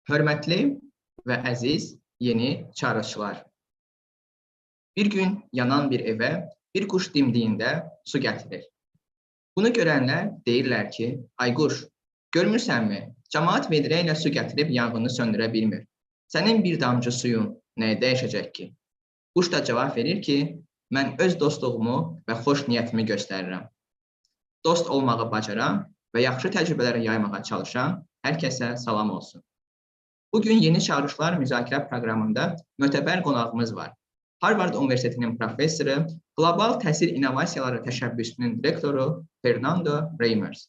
Hörmətli və əziz yeni çağırışlar. Bir gün yanan bir evə bir quş dimdiyində su gətirir. Bunu görənlər deyirlər ki, ay quş, görmürsənmi? Cəmaət vedrə ilə su gətirib yanğını söndürə bilmir. Sənin bir damcı suyun nəyə dəyişəcək ki? Quş da cavab verir ki, mən öz dostluğumu və xoş niyyətimi göstərirəm. Dost olmağı bacaran və yaxşı təcrübələri yaymağa çalışan hər kəsə salam olsun. Bugün Yeni çağırışlar müzakirə proqramında mötəbər qonağımız var. Harvard Universitetinin professoru, Qlobal Təhsil İnnovasiyaları Təşəbbüsünün direktoru Fernando Reimers.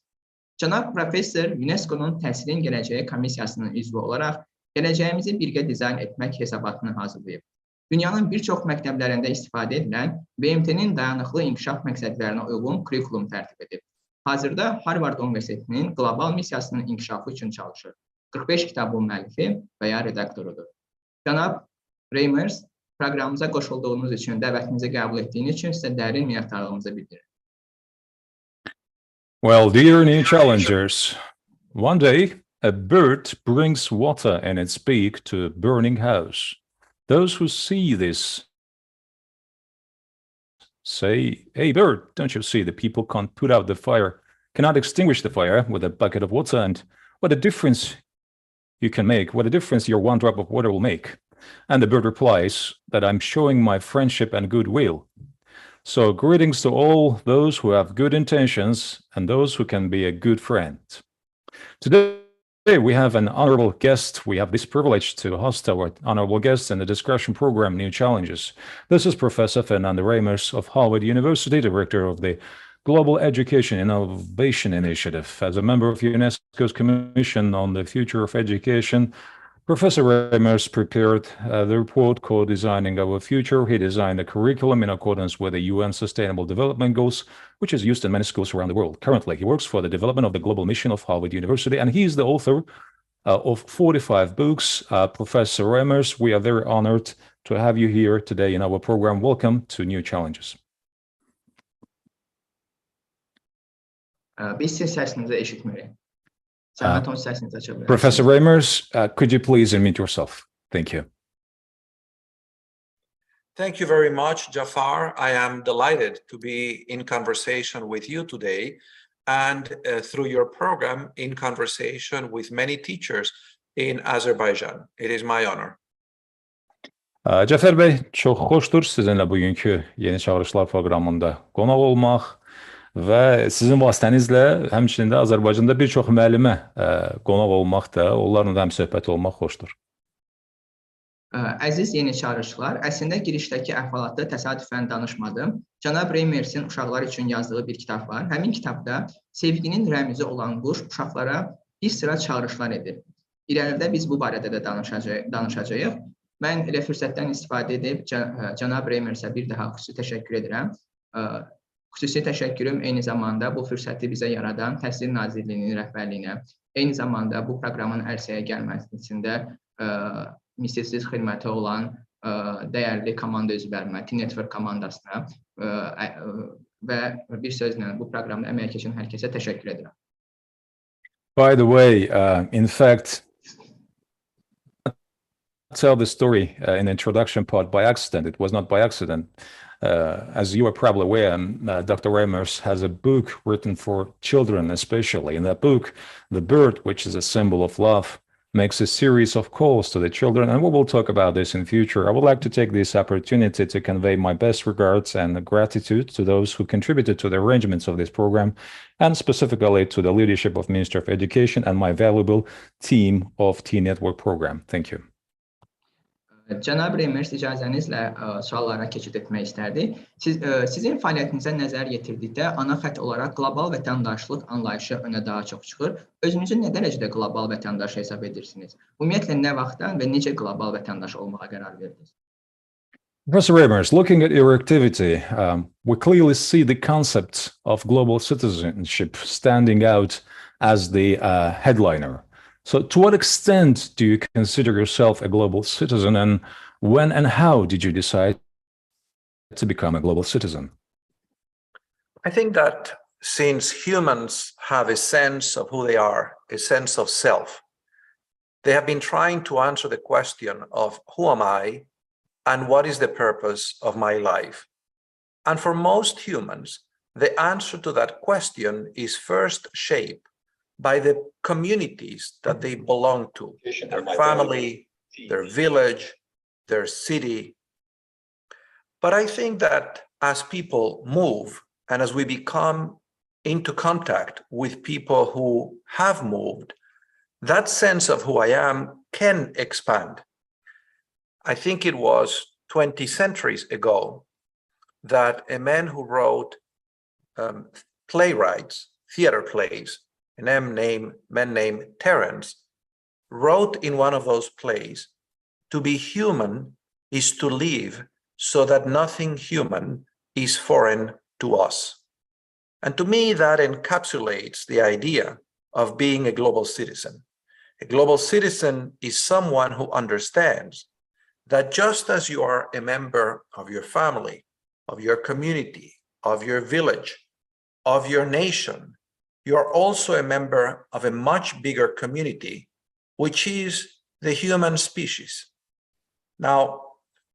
Cənab professor UNESCO-nun Təhsilin Gələcəyi Komissiyasının üzvü olaraq gələcəyimizi birgə dizayn etmək hesabatını hazırlayıb. Dünyanın bir çox məktəblərində istifadə edilən BMT-nin dayanıqlı inkişaf məqsədlərinə uyğun kurikulum tərtib edib. Hazırda Harvard Universitetinin Qlobal missiyasının inkişafı üçün çalışır. 45 kitabın müəllifi və ya redaktorudur. Cənab Reimers, proqramımıza qoşulduğunuz üçün, dəvətimizi qəbul etdiyiniz üçün sizə dərin minnətdarlığımızı bildirir. Well, dear new challengers, one day a bird brings water in its beak to a burning house. Those who see this say, hey bird, don't you see the people can't put out the fire, cannot extinguish the fire with a bucket of water, and what a difference you can make, what a difference your one drop of water will make. And the bird replies that I'm showing my friendship and goodwill. So greetings to all those who have good intentions and those who can be a good friend. Today we have an honorable guest. We have this privilege to host our honorable guest in the discussion program, New Challenges. This is Professor Fernando Reimers of Harvard University, director of the Global Education Innovation Initiative. As a member of UNESCO's Commission on the Future of Education, Professor Reimers prepared the report called Designing Our Future. He designed a curriculum in accordance with the UN Sustainable Development Goals, which is used in many schools around the world. Currently, he works for the development of the global mission of Harvard University, and he is the author of 45 books. Professor Reimers, we are very honored to have you here today in our program. Welcome to New Challenges. Biz sizin səsinizi eşitmirik. Professor Reimers, could you please unmute yourself? Thank you. Thank you very much, Jafar. I am delighted to be in conversation with you today and through your program in conversation with many teachers in Azerbaijan. It is my honor. Cəfər bəy, çox xoşdur sizinlə bugünkü Yeni Çağırışlar proqramında qonaq olmaq və sizin vasitənizlə həmçinin də Azərbaycanda bir çox müəllimə qonaq olmaq da, onlarla da həmsöhbət olmaq xoşdur. Əziz yeni çağırışlar, əslində girişdəki əhvalatda təsadüfən danışmadım. Cənab Reimersin uşaqlar üçün yazdığı bir kitab var. Həmin kitabda sevginin rəmzi olan quş uşaqlara bir sıra çağırışlar edir. İrəlidə biz bu barədə də danışacağıq. Mən elə fürsətdən istifadə edib Cənab Reimersə bir daha xüsusi təşəkkür edirəm. Xüsusi təşəkkürüm eyni zamanda bu fürsəti bizə yaradan Təhsil Nazirliyinin rəhbərliyinə, eyni zamanda bu proqramın ərsəyə gəlməsində misilsiz xidməti olan dəyərli komanda üzvlərimə, T-Network komandasına və bir sözlə bu proqramda əməyə keçən hər kəsə təşəkkür edirəm. By the way, in fact, I tell the story in the introduction part by accident. It was not by accident. As you are probably aware, Dr. Reimers has a book written for children, especially. In that book, the bird, which is a symbol of love, makes a series of calls to the children, and we will talk about this in future. I would like to take this opportunity to convey my best regards and gratitude to those who contributed to the arrangements of this program, and specifically to the leadership of Minister of Education and my valuable team of T-Network program. Thank you. Cənab Reimers, icazənizlə suallara keçid etmək istərdi. Sizin fəaliyyətinizə nəzər yetirdikdə ana xətt olaraq qlobal vətəndaşlıq anlayışı önə daha çox çıxır. Özünüzü nə dərəcədə qlobal vətəndaş hesab edirsiniz? Ümumiyyətlə, nə vaxtdan və necə qlobal vətəndaş olmağa qərar verdiniz? Professor Reimers, looking at your activity, we clearly see the concept of global citizenship standing out as the headliner. So to what extent do you consider yourself a global citizen, and when and how did you decide to become a global citizen? I think that since humans have a sense of who they are, a sense of self, they have been trying to answer the question of who am I and what is the purpose of my life? And for most humans, the answer to that question is first shaped by the communities that they belong to, their family, their village, their city. But I think that as people move and as we become into contact with people who have moved, that sense of who I am can expand. I think it was 20 centuries ago that a man who wrote playwrights, theater plays, a man named Terence, wrote in one of those plays, "To be human is to live so that nothing human is foreign to us." And to me, that encapsulates the idea of being a global citizen. A global citizen is someone who understands that just as you are a member of your family, of your community, of your village, of your nation, you are also a member of a much bigger community, which is the human species. Now,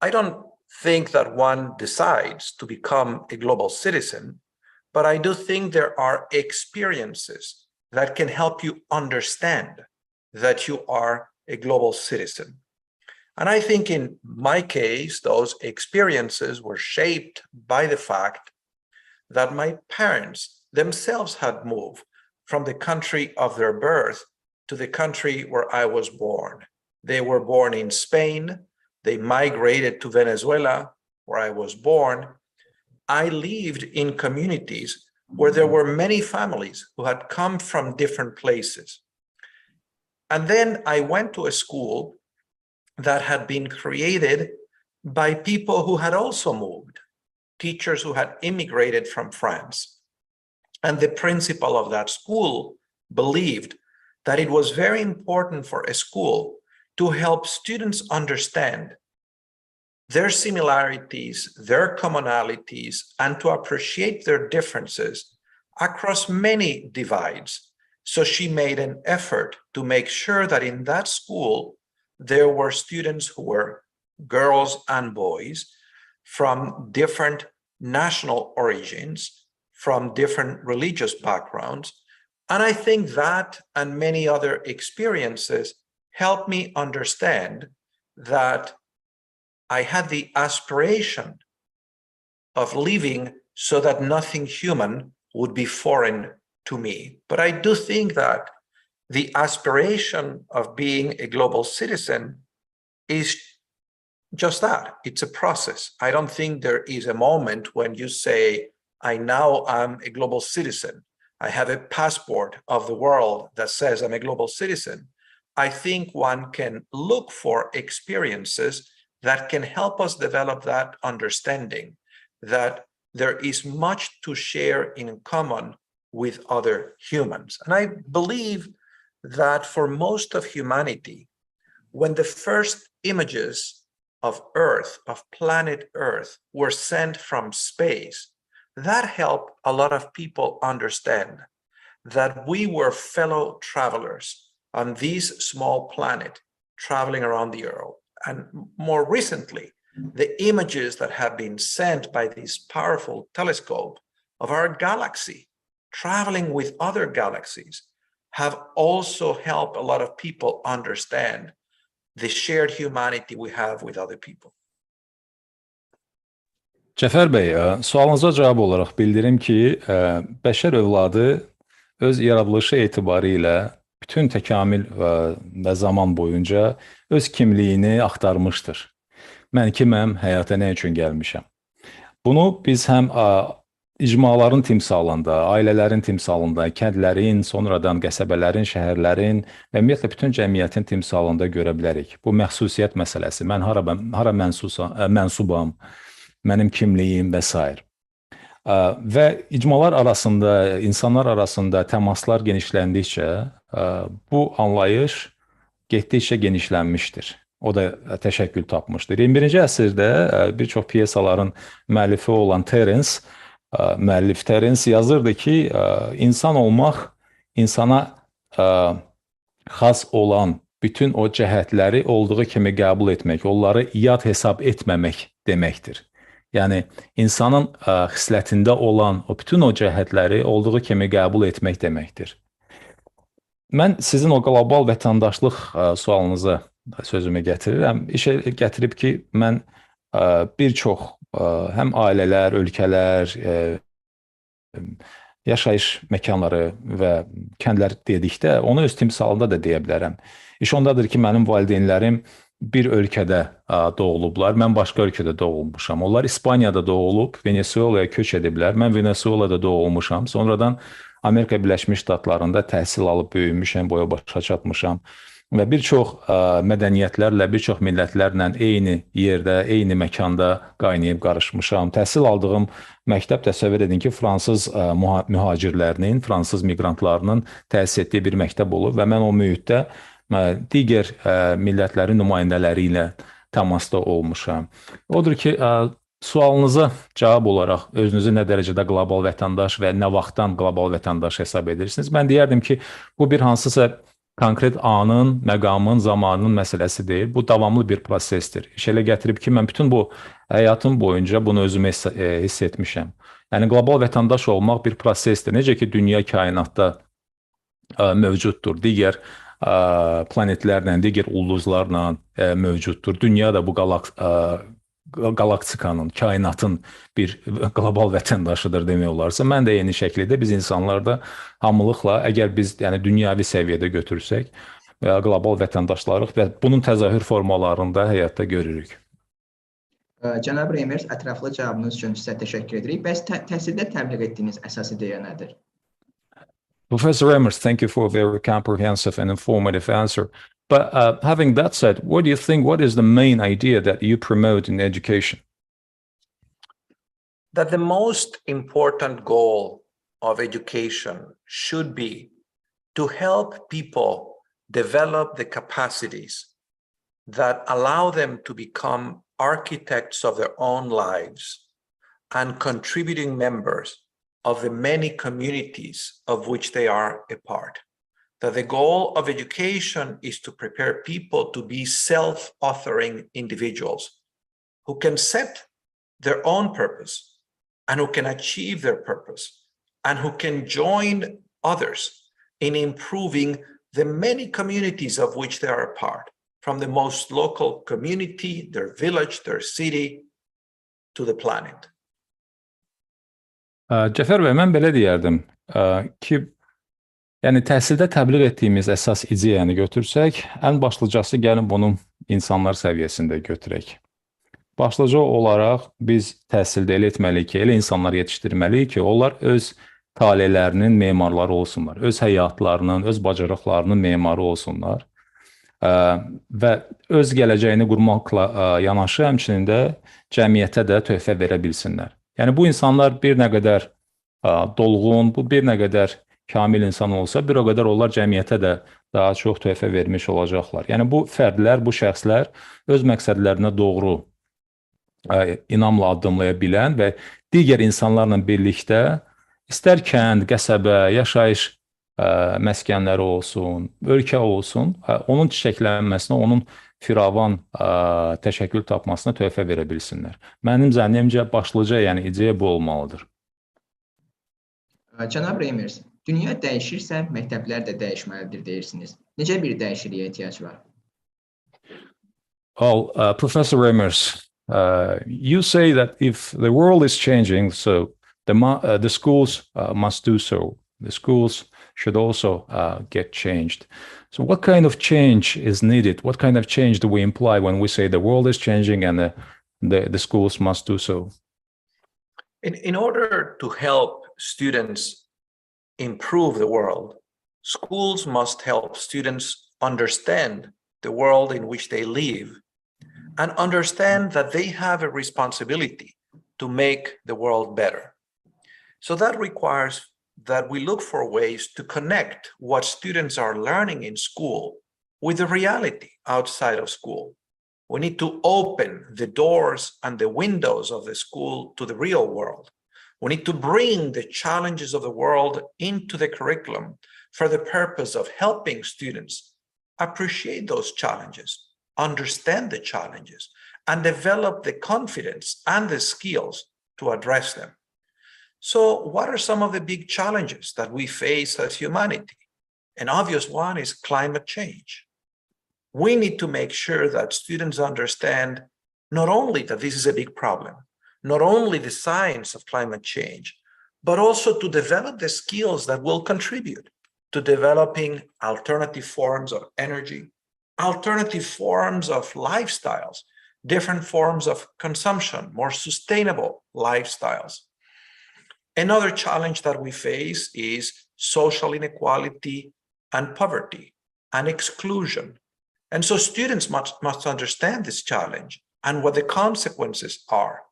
I don't think that one decides to become a global citizen, but I do think there are experiences that can help you understand that you are a global citizen. And I think in my case, those experiences were shaped by the fact that my parents themselves had moved from the country of their birth to the country where I was born. They were born in Spain. They migrated to Venezuela, where I was born. I lived in communities where there were many families who had come from different places. And then I went to a school that had been created by people who had also moved, teachers who had immigrated from France. And the principal of that school believed that it was very important for a school to help students understand their similarities, their commonalities, and to appreciate their differences across many divides. So she made an effort to make sure that in that school, there were students who were girls and boys from different national origins, from different religious backgrounds. And I think that and many other experiences helped me understand that I had the aspiration of living so that nothing human would be foreign to me. But I do think that the aspiration of being a global citizen is just that. It's a process. I don't think there is a moment when you say, I now am a global citizen. I have a passport of the world that says I'm a global citizen. I think one can look for experiences that can help us develop that understanding that there is much to share in common with other humans. And I believe that for most of humanity, when the first images of Earth, of planet Earth, were sent from space, that helped a lot of people understand that we were fellow travelers on this small planet traveling around the Earth. And more recently, the images that have been sent by this powerful telescope of our galaxy traveling with other galaxies have also helped a lot of people understand the shared humanity we have with other people. Cəfər bəy, sualınıza cavab olaraq bildirim ki, bəşər övladı öz yaradılışı etibarilə bütün təkamül və zaman boyunca öz kimliyini axtarmışdır. Mən kiməm, həyata nə üçün gəlmişəm? Bunu biz həm icmaların timsalında, ailələrin timsalında, kəndlərin, sonradan qəsəbələrin, şəhərlərin və ümumiyyətlə bütün cəmiyyətin timsalında görə bilərik. Bu məxsusiyyət məsələsi, mən hara mənsubam, mənim kimliyim və s. Və icmalar arasında, insanlar arasında təmaslar genişləndikcə bu anlayış getdikcə genişlənmişdir. O da təşəkkül tapmışdır. 21-ci əsrdə bir çox piyesaların müəllifi olan Terence yazırdı ki, insan olmaq insana xas olan bütün o cəhətləri olduğu kimi qəbul etmək, onları yad hesab etməmək deməkdir. Yəni, insanın xislətində olan bütün o cəhətləri olduğu kimi qəbul etmək deməkdir. Mən sizin o qlobal vətəndaşlıq sualınıza sözümü gətirirəm. İşə gətirib ki, mən bir çox həm ailələr, ölkələr, yaşayış məkanları və kəndlər dedikdə, onu öz timsalında da deyə bilərəm. İş ondadır ki, mənim valideynlərim bir ölkədə doğulublar, mən başqa ölkədə doğulmuşam. Onlar İspaniyada doğulub, Venezuelaya köç ediblər. Mən Venezuelada doğulmuşam. Sonradan Amerika Birləşmiş Ştatlarında təhsil alıb böyümüşəm, boya başa çatmışam. Və bir çox mədəniyyətlərlə, bir çox millətlərlə eyni yerdə, eyni məkanda qaynayıb qarışmışam. Təhsil aldığım məktəb təsəvvür edin ki, fransız mühacirlərinin, fransız miqrantlarının təsis etdiyi bir məktəb olub və mən o mühitdə digər millətlərin nümayəndələri ilə təmasda olmuşam. Odur ki, sualınıza cavab olaraq özünüzü nə dərəcədə qlobal vətəndaş və nə vaxtdan qlobal vətəndaş hesab edirsiniz? Mən deyərdim ki, bu bir hansısa konkret anın, məqamın, zamanının məsələsi deyil. Bu davamlı bir prosesdir. İş elə gətirib ki, mən bütün bu həyatım boyunca bunu özümə hiss etmişəm. Yəni, qlobal vətəndaş olmaq bir prosesdir. Necə ki, dünya kainatda mövcuddur. Digər planetlərlə, digər ulduzlarla mövcuddur. Dünya da bu galaktikanın, kainatın bir qlobal vətəndaşıdır demək olarsa. Mən də eyni şəkildə biz insanlar da hamılıqla, əgər biz dünyavi səviyyədə götürsək, qlobal vətəndaşlarıq və bunun təzahür formalarında həyatda görürük. Cənab Reimers, ətraflı cavabınız üçün sizə təşəkkür edirik. Bəs təhsildə təbliğ etdiyiniz əsas ideya nədir? Professor Reimers, thank you for a very comprehensive and informative answer. But having that said, what do you think, what is the main idea that you promote in education? That the most important goal of education should be to help people develop the capacities that allow them to become architects of their own lives and contributing members of the many communities of which they are a part. That the goal of education is to prepare people to be self-authoring individuals who can set their own purpose and who can achieve their purpose and who can join others in improving the many communities of which they are a part, from the most local community, their village, their city, to the planet. Cəfər bəy, mən belə deyərdim ki, yəni təhsildə təbliğ etdiyimiz əsas ideyanı götürsək, ən başlıcası gəlin bunu insanlar səviyyəsində götürək. Başlıca olaraq biz təhsildə elə etməliyik ki, elə insanlar yetişdirməliyik ki, onlar öz talelərinin memarları olsunlar, öz həyatlarının, öz bacarıqlarının memarı olsunlar və öz gələcəyini qurmaqla yanaşı həmçinin də cəmiyyətə də töhfə verə bilsinlər. Yəni, bu insanlar bir nə qədər dolğun, bu bir nə qədər kamil insan olsa, bir o qədər onlar cəmiyyətə də daha çox töhfə vermiş olacaqlar. Yəni, bu fərdlər, bu şəxslər öz məqsədlərinə doğru inamla addımlaya bilən və digər insanlarla birlikdə istər kənd, qəsəbə, yaşayış məskənləri olsun, ölkə olsun, onun çiçəklənməsinə, onun firavan təşəkkül tapmasına töhfə verə bilsinlər. Mənim zənnimcə başlıca, yəni ideya bu olmalıdır. Cənab Reimers, dünya dəyişirsə, məktəblər də dəyişməlidir deyirsiniz. Necə bir dəyişikliyə ehtiyac var? Well, Professor Reimers, you say that if the world is changing, so the schools must do so. The schools should also get changed. So what kind of change is needed? What kind of change do we imply when we say the world is changing and the schools must do so? In order to help students improve the world, schools must help students understand the world in which they live and understand that they have a responsibility to make the world better. So that requires that we look for ways to connect what students are learning in school with the reality outside of school. We need to open the doors and the windows of the school to the real world. We need to bring the challenges of the world into the curriculum for the purpose of helping students appreciate those challenges, understand the challenges, and develop the confidence and the skills to address them. So what are some of the big challenges that we face as humanity? An obvious one is climate change. We need to make sure that students understand not only that this is a big problem, not only the science of climate change, but also to develop the skills that will contribute to developing alternative forms of energy, alternative forms of lifestyles, different forms of consumption, more sustainable lifestyles. Another challenge that we face is social inequality and poverty and exclusion. And so students must understand this challenge and what the consequences are,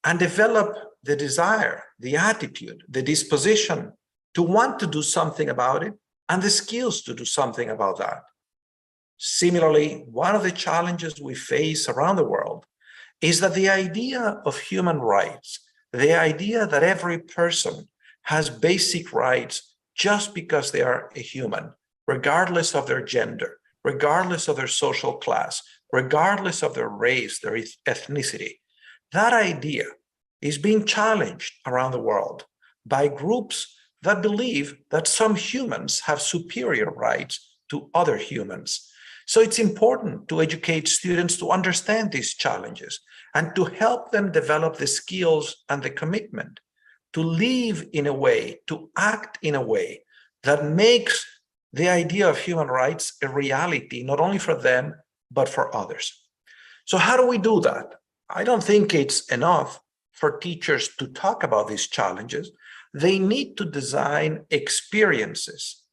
and develop the desire, the attitude, the disposition to want to do something about it, and the skills to do something about that. Similarly, one of the challenges we face around the world is that the idea of human rights, the idea that every person has basic rights just because they are a human, regardless of their gender, regardless of their social class, regardless of their race, their ethnicity, that idea is being challenged around the world by groups that believe that some humans have superior rights to other humans. So it's important to educate students to understand these challenges and to help them develop the skills and the commitment to live in a way, to act in a way that makes the idea of human rights a reality, not only for them, but for others. So how do we do that? I don't think it's enough for teachers to talk about these challenges. They need to design experiences,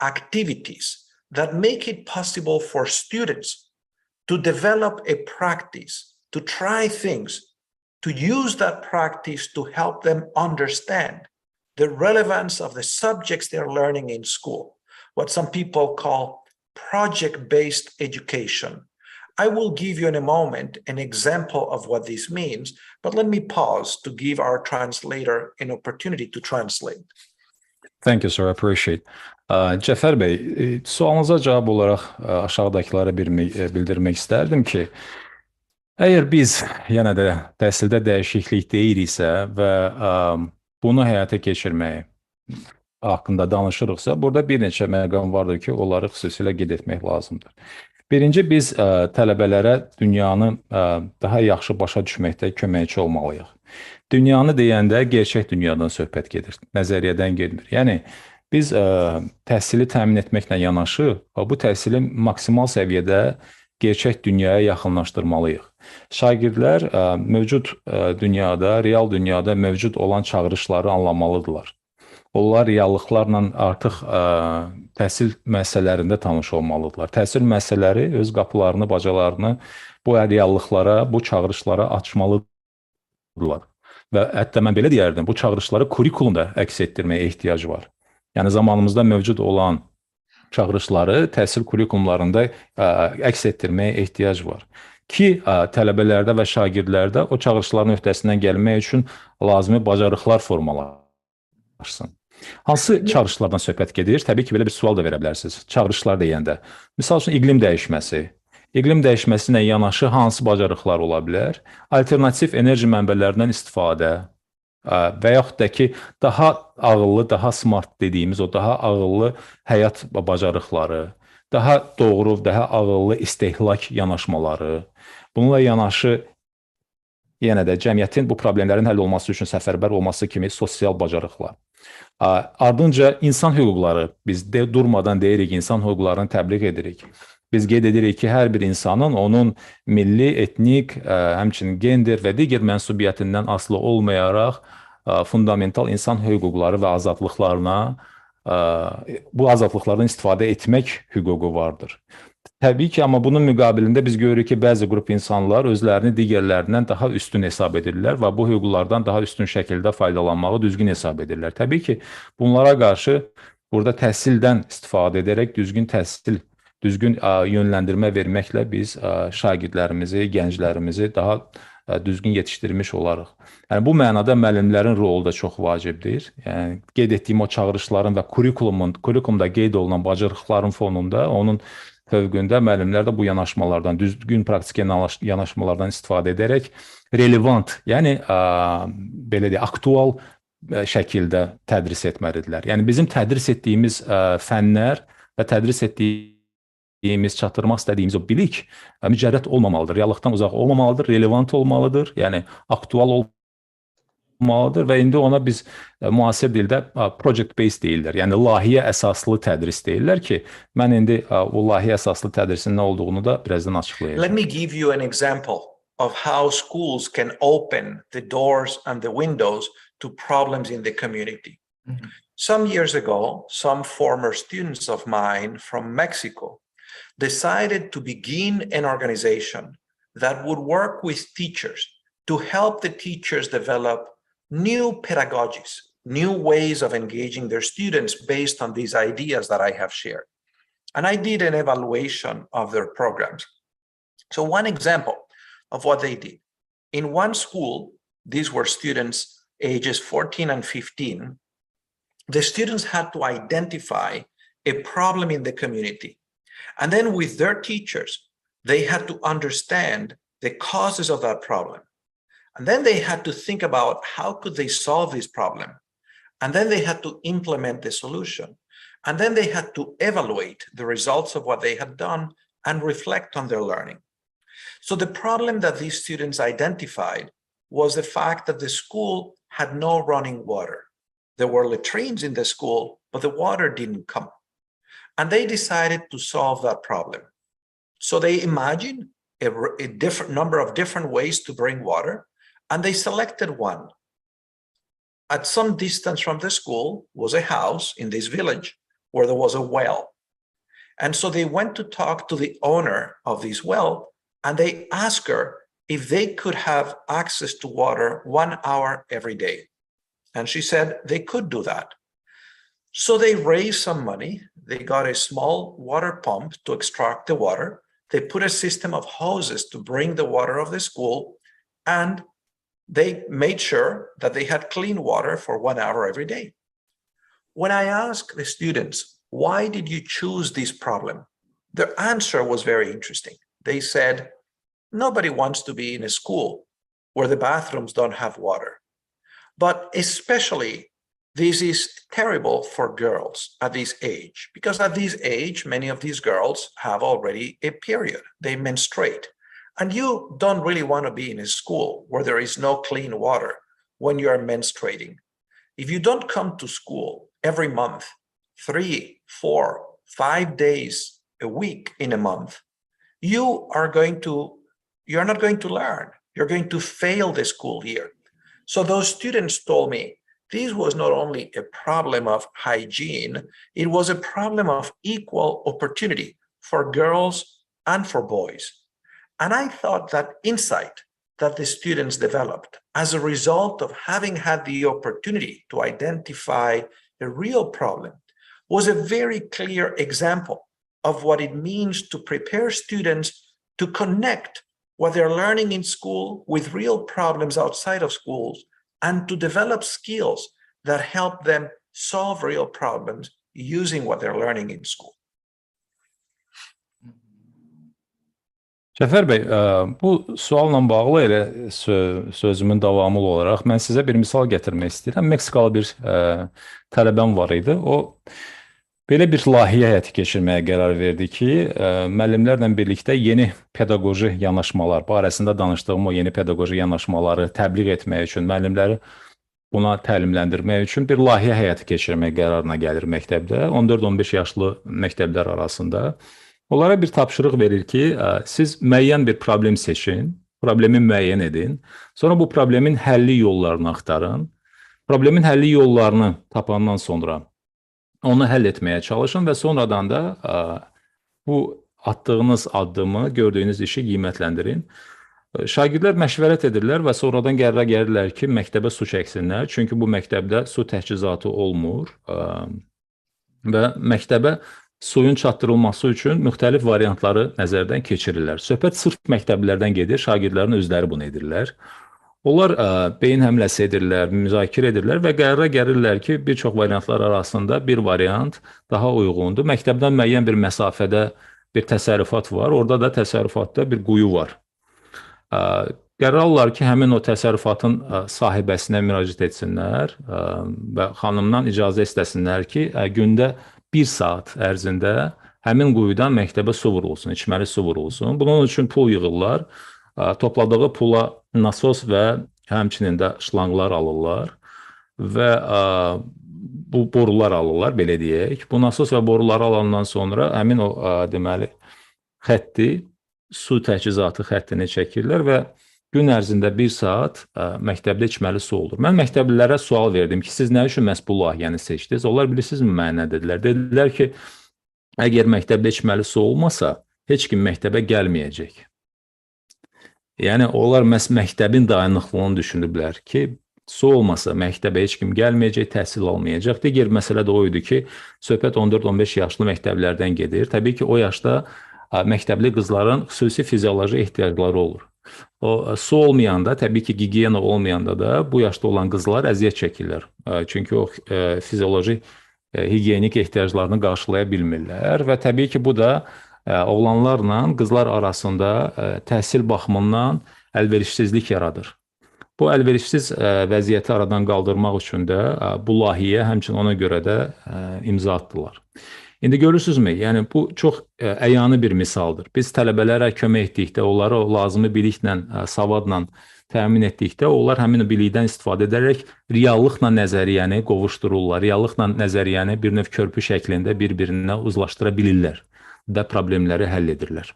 activities that make it possible for students to develop a practice, to try things, to use that practice to help them understand the relevance of the subjects they're learning in school, what some people call project-based education. I will give you in a moment an example of what this means, but let me pause to give our translator an opportunity to translate. Thank you, sir. I appreciate. Cəfər bəy, sualınıza cavab olaraq aşağıdakıları bildirmək istərdim ki, əgər biz yenə də təhsildə dəyişiklik deyiriksə və bunu həyata keçirmək haqqında danışırıqsa, burada bir neçə məqam vardır ki, onları xüsusilə qeyd etmək lazımdır. Birinci, biz tələbələrə dünyanı daha yaxşı başa düşməkdə köməkçi olmalıyıq. Dünyanı deyəndə gerçək dünyadan söhbət gedir, nəzəriyyədən gelmir. Yəni, biz təhsili təmin etməklə yanaşı, bu təhsili maksimal səviyyədə gerçək dünyaya yaxınlaşdırmalıyıq. Şagirdlər mövcud dünyada, real dünyada mövcud olan çağırışları anlamalıdırlar. Onlar reallıqlarla artıq təhsil müəssisələrində tanış olmalıdırlar. Təhsil müəssisələri öz qapılarını, bacalarını bu reallıqlara, bu çağırışlara açmalıdırlar. Və hətta mən belə deyərdim, bu çağırışları kurikulumda əks etdirməyə ehtiyac var. Yəni, zamanımızda mövcud olan çağırışları təhsil kurikulumlarında əks etdirməyə ehtiyac var. Ki, tələbələrdə və şagirdlərdə o çağırışların öhdəsindən gəlmək üçün lazımi bacarıqlar formalaşsın. Hansı çağırışlardan söhbət gedir? Təbii ki, belə bir sual da verə bilərsiniz. Çağırışlar deyəndə. Misal üçün, iqlim dəyişməsi. İqlim dəyişməsinə yanaşı hansı bacarıqlar ola bilər? Alternativ enerji mənbələrindən istifadə və yaxud da ki, daha ağıllı, daha smart dediyimiz o daha ağıllı həyat bacarıqları, daha doğru, daha ağıllı istehlak yanaşmaları, bununla yanaşı yenə də cəmiyyətin bu problemlərin həll olması üçün səfərbər olması kimi sosial bacarıqlar. Ardınca insan hüquqları, biz durmadan deyirik, insan hüquqlarını təbliğ edirik. Biz qeyd edirik ki, hər bir insanın onun milli, etnik, həmçinin gender və digər mənsubiyyətindən asılı olmayaraq fundamental insan hüquqları və azadlıqlarına, bu azadlıqlardan istifadə etmək hüququ vardır. Təbii ki, amma bunun müqabilində biz görürük ki, bəzi qrup insanlar özlərini digərlərindən daha üstün hesab edirlər və bu hüquqlardan daha üstün şəkildə faydalanmağı düzgün hesab edirlər. Təbii ki, bunlara qarşı burada təhsildən istifadə edərək düzgün təhsil, düzgün yönləndirmə verməklə biz şagirdlərimizi, gənclərimizi daha düzgün yetişdirmiş olarıq. Yəni, bu mənada müəllimlərin rolu da çox vacibdir. Yəni, qeyd etdiyim o çağırışların və kurikulumda qeyd olunan bacarıqların fonunda onun fövqündə müəllimlər də bu yanaşmalardan, düzgün praktik yanaşmalardan istifadə edərək relevant, yəni belə deyək, aktual şəkildə tədris etməlidirlər. Yəni bizim tədris etdiyimiz fənlər və tədris etdiyimiz, çatdırmaq istədiyimiz o bilik mücərrəd olmamalıdır, reallıqdan uzaq olmamalıdır, relevant olmalıdır, yəni aktual olmalıdır və indi ona biz müasir dildə project-based deyirlər, yəni layihə əsaslı tədris deyirlər ki, mən indi o layihə əsaslı tədrisin nə olduğunu da birazdan açıqlayacağım. Let me give you an example of how schools can open the doors and the windows to problems in the community. Some years ago, some former students of mine from Mexico decided to begin an organization that would work with teachers to help the teachers develop new pedagogies, new ways of engaging their students based on these ideas that I have shared. And I did an evaluation of their programs. So one example of what they did. In one school, these were students ages 14 and 15, the students had to identify a problem in the community. And then with their teachers, they had to understand the causes of that problem. And then they had to think about how could they solve this problem. And then they had to implement the solution. And then they had to evaluate the results of what they had done and reflect on their learning. So the problem that these students identified was the fact that the school had no running water. There were latrines in the school, but the water didn't come. And they decided to solve that problem. So they imagined a different number of different ways to bring water, and they selected one. At some distance from the school was a house in this village where there was a well. And so they went to talk to the owner of this well, and they asked her if they could have access to water 1 hour every day. And she said they could do that. So they raised some money. They got a small water pump to extract the water. They put a system of hoses to bring the water of the school, and they made sure that they had clean water for 1 hour every day. When I asked the students, why did you choose this problem? Their answer was very interesting. They said, nobody wants to be in a school where the bathrooms don't have water. But especially, this is terrible for girls at this age, because at this age, many of these girls have already a period. They menstruate. And you don't really want to be in a school where there is no clean water when you are menstruating. If you don't come to school every month, 3, 4, 5 days a week in a month, you're not going to learn. You're going to fail the school year. So those students told me this was not only a problem of hygiene, it was a problem of equal opportunity for girls and for boys. And I thought that insight that the students developed as a result of having had the opportunity to identify a real problem was a very clear example of what it means to prepare students to connect what they're learning in school with real problems outside of schools, and to develop skills that help them solve real problems using what they're learning in school. Cəfər bəy, bu sualla bağlı elə sözümün davamı olaraq mən sizə bir misal gətirmək istəyirəm. Meksikalı bir tələbəm var idi. O belə bir layihə həyata keçirməyə qərar verdi ki, müəllimlərlə birlikdə yeni pedaqoji yanaşmalar, barəsində danışdığım o yeni pedaqoji yanaşmaları təbliğ etmək üçün, müəllimləri buna təlimləndirmək üçün bir layihə həyata keçirmək qərarına gəlir məktəbdə, 14-15 yaşlı məktəblər arasında. Onlara bir tapşırıq verir ki, siz müəyyən bir problem seçin, problemi müəyyən edin, sonra bu problemin həlli yollarını axtarın, problemin həlli yollarını tapandan sonra onu həll etməyə çalışın və sonradan da bu atdığınız addımı, gördüyünüz işi qiymətləndirin. Şagirdlər məşvərət edirlər və sonradan qərara gəlirlər ki, məktəbə su çəksinlər, çünki bu məktəbdə su təchizatı olmur və məktəbə suyun çatdırılması üçün müxtəlif variantları nəzərdən keçirirlər. Söhbət sırf məktəblilərdən gedir, şagirdlərin özləri bunu edirlər. Onlar beyin həmləsi edirlər, müzakirə edirlər və qərara gəlirlər ki, bir çox variantlar arasında bir variant daha uyğundur. Məktəbdən müəyyən bir məsafədə bir təsərrüfat var. Orada da təsərrüfatda bir quyu var. Qərar alırlar ki, həmin o təsərrüfatın sahibəsinə müraciət etsinlər və xanımdan icazə istəsinlər ki, gündə 1 saat ərzində həmin quyudan məktəbə su vurulsun, içməli su vurulsun. Bunun üçün pul yığırlar. Topladığı pula nasos və həmçinin də şlanqlar alırlar və bu borular alırlar, belə deyək. Bu nasos və boruları alandan sonra həmin o deməli xətti, su təchizatı xəttini çəkirlər və gün ərzində 1 saat məktəbdə içməli su olur. Mən məktəblilərə sual verdim ki, siz nə üçün məhz bu layihəni seçdiniz? Onlar bilirsinizmi mənə nə dedilər? Dedilər ki, əgər məktəbdə içməli su olmasa, heç kim məktəbə gəlməyəcək. Yəni, onlar məhz məktəbin dayanıqlığını düşünüblər ki, su olmasa məktəbə heç kim gəlməyəcək, təhsil almayacaq. Digər məsələ də o idi ki, söhbət 14-15 yaşlı məktəblərdən gedir. Təbii ki, o yaşda məktəbli qızların xüsusi fizioloji ehtiyacları olur. O su olmayanda, təbii ki, gigiyena olmayanda da bu yaşda olan qızlar əziyyət çəkirlər. Çünki o fizioloji higiyenik ehtiyaclarını qarşılaya bilmirlər və təbii ki, bu da oğlanlarla qızlar arasında təhsil baxımından əlverişsizlik yaradır. Bu əlverişsiz vəziyyəti aradan qaldırmaq üçün də bu layihəyə həmçinin ona görə də imza atdılar. İndi görürsünüzmü? Yəni, bu çox əyani bir misaldır. Biz tələbələrə kömək etdikdə, onları o lazımi biliklə, savadla təmin etdikdə, onlar həmin bilikdən istifadə edərək reallıqla nəzəriyyəni qovuşdururlar. Reallıqla nəzəriyyəni bir növ körpü şəklində bir-birinə uzlaşdıra bilirlər və problemləri həll edirlər.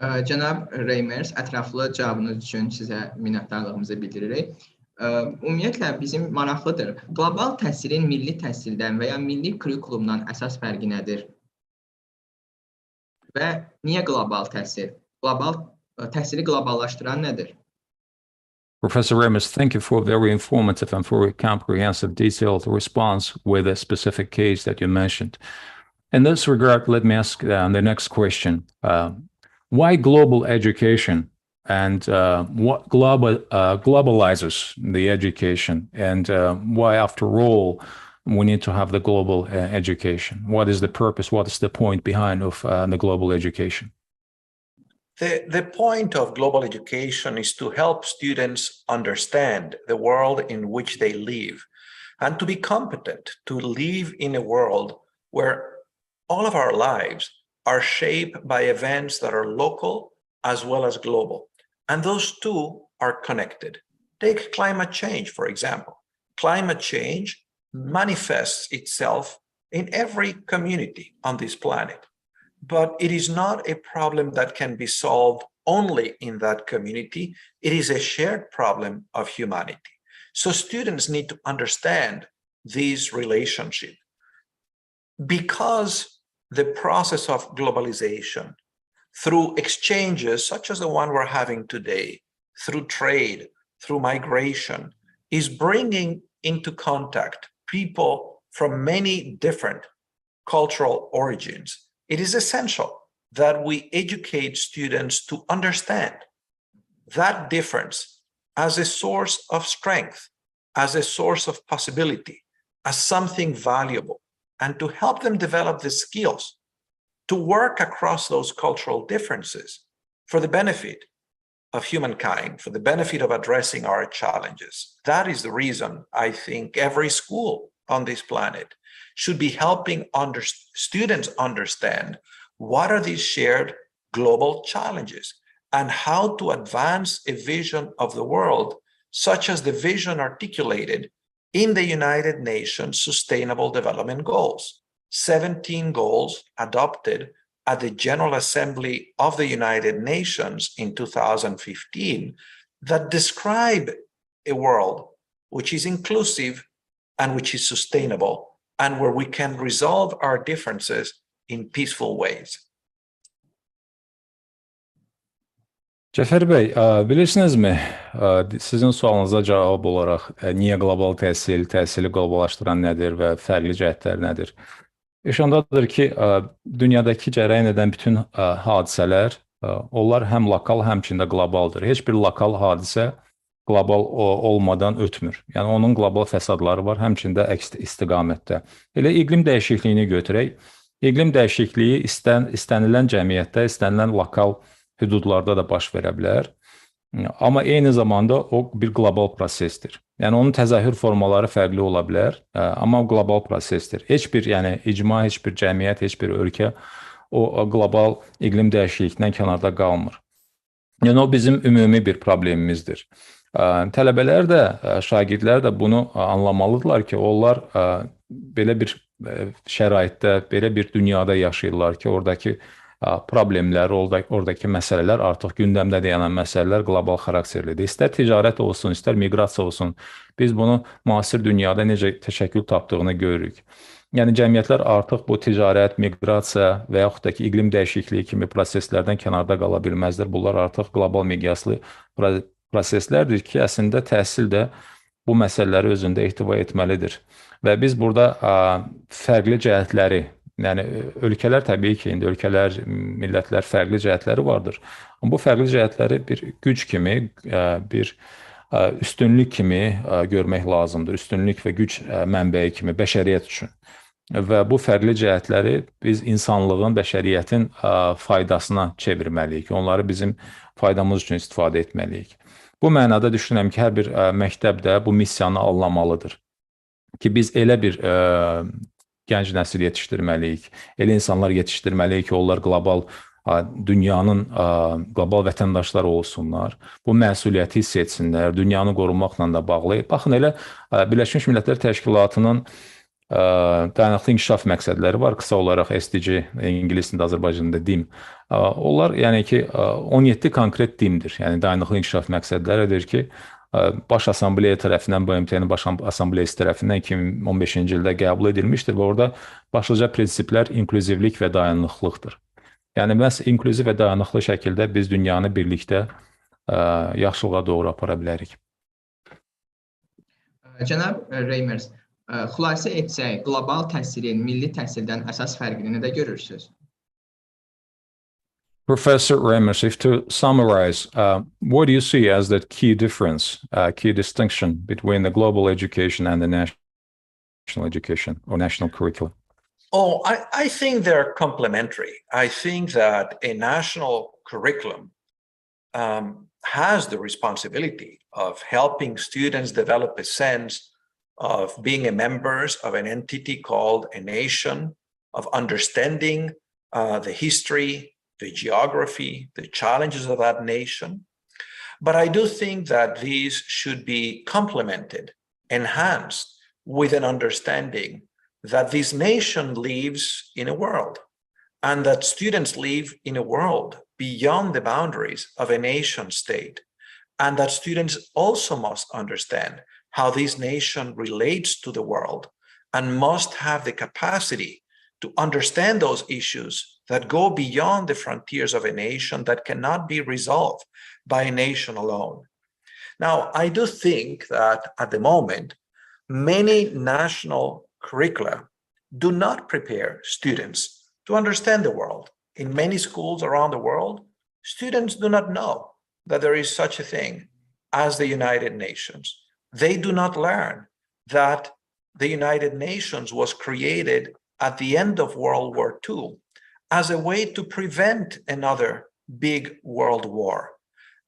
Cənab Reimers, ətraflı cavabınız üçün sizə minnətdarlığımızı bildiririk. Ümumiyyətlə, bizim maraqlıdır. Qlobal təhsilin milli təhsildən və ya milli kurikulumdan əsas fərqi nədir? Və niyə qlobal təhsil? Təhsili qloballaşdıran nədir? Professor Reimers, thank you for a very informative and very comprehensive, detailed response with a specific case that you mentioned. In this regard, let me ask the next question. Why global education? And what globalizes the education, and why, after all, we need to have the global education? What is the purpose? What is the point behind of the global education? The point of global education is to help students understand the world in which they live and to be competent to live in a world where all of our lives are shaped by events that are local as well as global. And those two are connected. Take climate change, for example. Climate change manifests itself in every community on this planet, but it is not a problem that can be solved only in that community. It is a shared problem of humanity. So students need to understand this relationship because the process of globalization, through exchanges such as the one we're having today, through trade, through migration, is bringing into contact people from many different cultural origins. It is essential that we educate students to understand that difference as a source of strength, as a source of possibility, as something valuable, and to help them develop the skills to work across those cultural differences for the benefit of humankind, for the benefit of addressing our challenges. That is the reason I think every school on this planet should be helping students understand what are these shared global challenges and how to advance a vision of the world, such as the vision articulated in the United Nations Sustainable Development Goals. 17 goals adopted at the General Assembly of the United Nations in 2015 that describe a world which is inclusive and which is sustainable and where we can resolve our differences in peaceful ways. Cəfər bəy, bilirsinizmi, sizin sualınıza cavab olaraq niyə qlobal təhsil, təhsili qloballaşdıran nədir və fərqli cəhətlər nədir? İş ondadır ki, dünyadakı cərəyan edən bütün hadisələr, onlar həm lokal, həmçində qlobaldır. Heç bir lokal hadisə qlobal olmadan ötmür. Yəni, onun qlobal fəsadları var, həmçində əks istiqamətdə. Elə iqlim dəyişikliyini götürək. İqlim dəyişikliyi istənilən cəmiyyətdə, istənilən lokal hüdudlarda da baş verə bilər. Amma eyni zamanda o bir qlobal prosesdir. Yəni onun təzahür formaları fərqli ola bilər, amma qlobal prosesdir. Heç bir, yəni icma, heç bir cəmiyyət, heç bir ölkə o qlobal iqlim dəyişikliyindən kənarda qalmır. Yəni o bizim ümumi bir problemimizdir. Tələbələr də, şagirdlər də bunu anlamalıdırlar ki, onlar belə bir şəraitdə, belə bir dünyada yaşayırlar ki, oradakı problemlər, oradakı məsələlər artıq gündəmdə dayanan məsələlər qlobal xarakterlidir. İstər ticarət olsun, istər miqrasiya olsun, biz bunu müasir dünyada necə təşəkkül tapdığını görürük. Yəni cəmiyyətlər artıq bu ticarət, miqrasiya və yaxud da ki, iqlim dəyişikliyi kimi proseslərdən kənarda qala bilməzdir. Bunlar artıq qlobal miqyaslı proseslərdir ki, əslində təhsil də bu məsələləri özündə ehtiva etməlidir. Və biz burada fərqli cəhətləri, yəni ölkələr təbii ki, indi ölkələr, millətlər fərqli cəhətləri vardır. Amma bu fərqli cəhətləri bir güc kimi, bir üstünlük kimi görmək lazımdır. Üstünlük və güc mənbəyi kimi bəşəriyyət üçün. Və bu fərqli cəhətləri biz insanlığın, bəşəriyyətin faydasına çevirməliyik. Onları bizim faydamız üçün istifadə etməliyik. Bu mənada düşünürəm ki, hər bir məktəb də bu missiyanı anlamalıdır. Ki biz elə bir gənc nəsil yetişdirməliyik, elə insanlar yetişdirməliyik ki, onlar qlobal dünyanın qlobal vətəndaşları olsunlar. Bu məsuliyyəti hiss etsinlər, dünyanı qorunmaqla da bağlı. Baxın, elə Birləşmiş Millətlər Təşkilatının dayanıqlı inkişaf məqsədləri var, qısa olaraq SDG, ingilisində, Azərbaycanda DİM. Onlar, yəni ki, 17 konkret DİM-dir, yəni dayanıqlı inkişaf məqsədləridir ki, Baş Assambleya tərəfindən, BMT-nin Baş Assambleyası tərəfindən 2015-ci ildə qəbul edilmişdir və orada başlıca prinsiplər inklüzivlik və dayanıqlıqdır. Yəni, məhz inklüziv və dayanıqlı şəkildə biz dünyanı birlikdə yaxşılığa doğru apara bilərik. Cənab Reimers, xülasə etsək, qlobal təhsilin milli təhsildən əsas fərqini nədə görürsünüz? Professor Reimers, if to summarize, what do you see as the key difference, key distinction between the global education and the national education or national curriculum? Oh, I think they're complementary. I think that a national curriculum has the responsibility of helping students develop a sense of being members of an entity called a nation, of understanding the history, the geography, the challenges of that nation. But I do think that these should be complemented, enhanced with an understanding that this nation lives in a world and that students live in a world beyond the boundaries of a nation state, and that students also must understand how this nation relates to the world and must have the capacity to understand those issues that go beyond the frontiers of a nation, that cannot be resolved by a nation alone. Now, I do think that at the moment, many national curricula do not prepare students to understand the world. In many schools around the world, students do not know that there is such a thing as the United Nations. They do not learn that the United Nations was created at the end of World War II as a way to prevent another big world war.